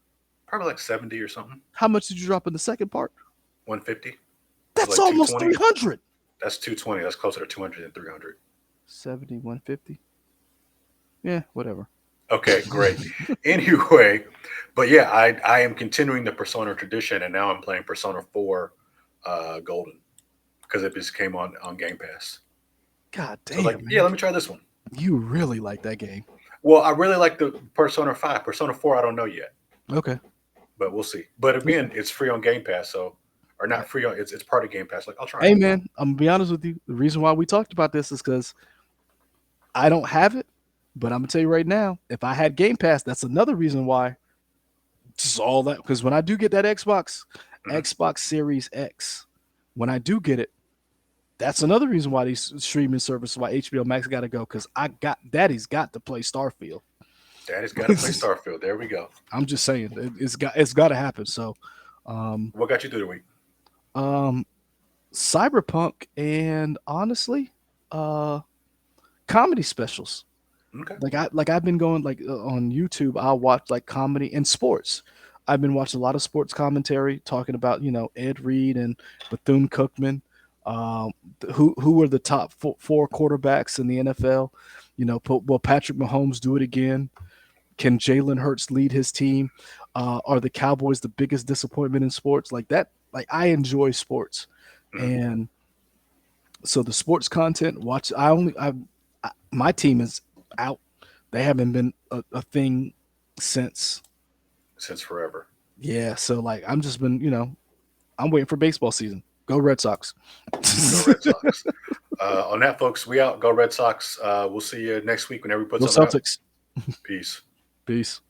Probably like 70 or something. How much did you drop in the second part? 150. That's like almost 220. 300. That's 220. That's closer to 200 than 300. 70, 150. Yeah, whatever. Okay, great. Anyway, but yeah, I am continuing the Persona tradition, and now I'm playing Persona 4 Golden because it just came on Game Pass. God So like, damn, yeah, man. let me try this one. You really like that game. Well, I really like the Persona 5. Persona 4, I don't know yet, Okay. but we'll see. But again, it's free on Game Pass, so or not free on it's part of Game Pass. Like I'll try Hey, it. man, I'm gonna be honest with you. The reason why we talked about this is because I don't have it, but I'm gonna tell you right now, if I had Game Pass, that's another reason why. Just all that, because when I do get that Mhm. Xbox Series X, when I do get it, that's another reason why these streaming services, why HBO Max got to go, because Daddy's got to play Starfield. Daddy's got to play Starfield. There we go. I'm just saying, it's got to happen. So, um, What got you through the week? um, Cyberpunk, and honestly, comedy specials. Okay. I've been going on YouTube. I'll watch like comedy and sports. I've been watching a lot of sports commentary talking about Ed Reed and Bethune Cookman, um, who were the top four quarterbacks in the NFL. Will Patrick Mahomes do it again? Can Jalen Hurts lead his team? Are the Cowboys the biggest disappointment in sports? Like that. Like, I enjoy sports, Mhm. and so the sports content. My team is out. They haven't been a thing since. Since forever. Yeah, so like I'm just been, I'm waiting for baseball season. Go Red Sox. Go Red Sox. On that, folks, we out. Go Red Sox. We'll see you next week whenever we put Go something out. Celtics. Peace. Peace.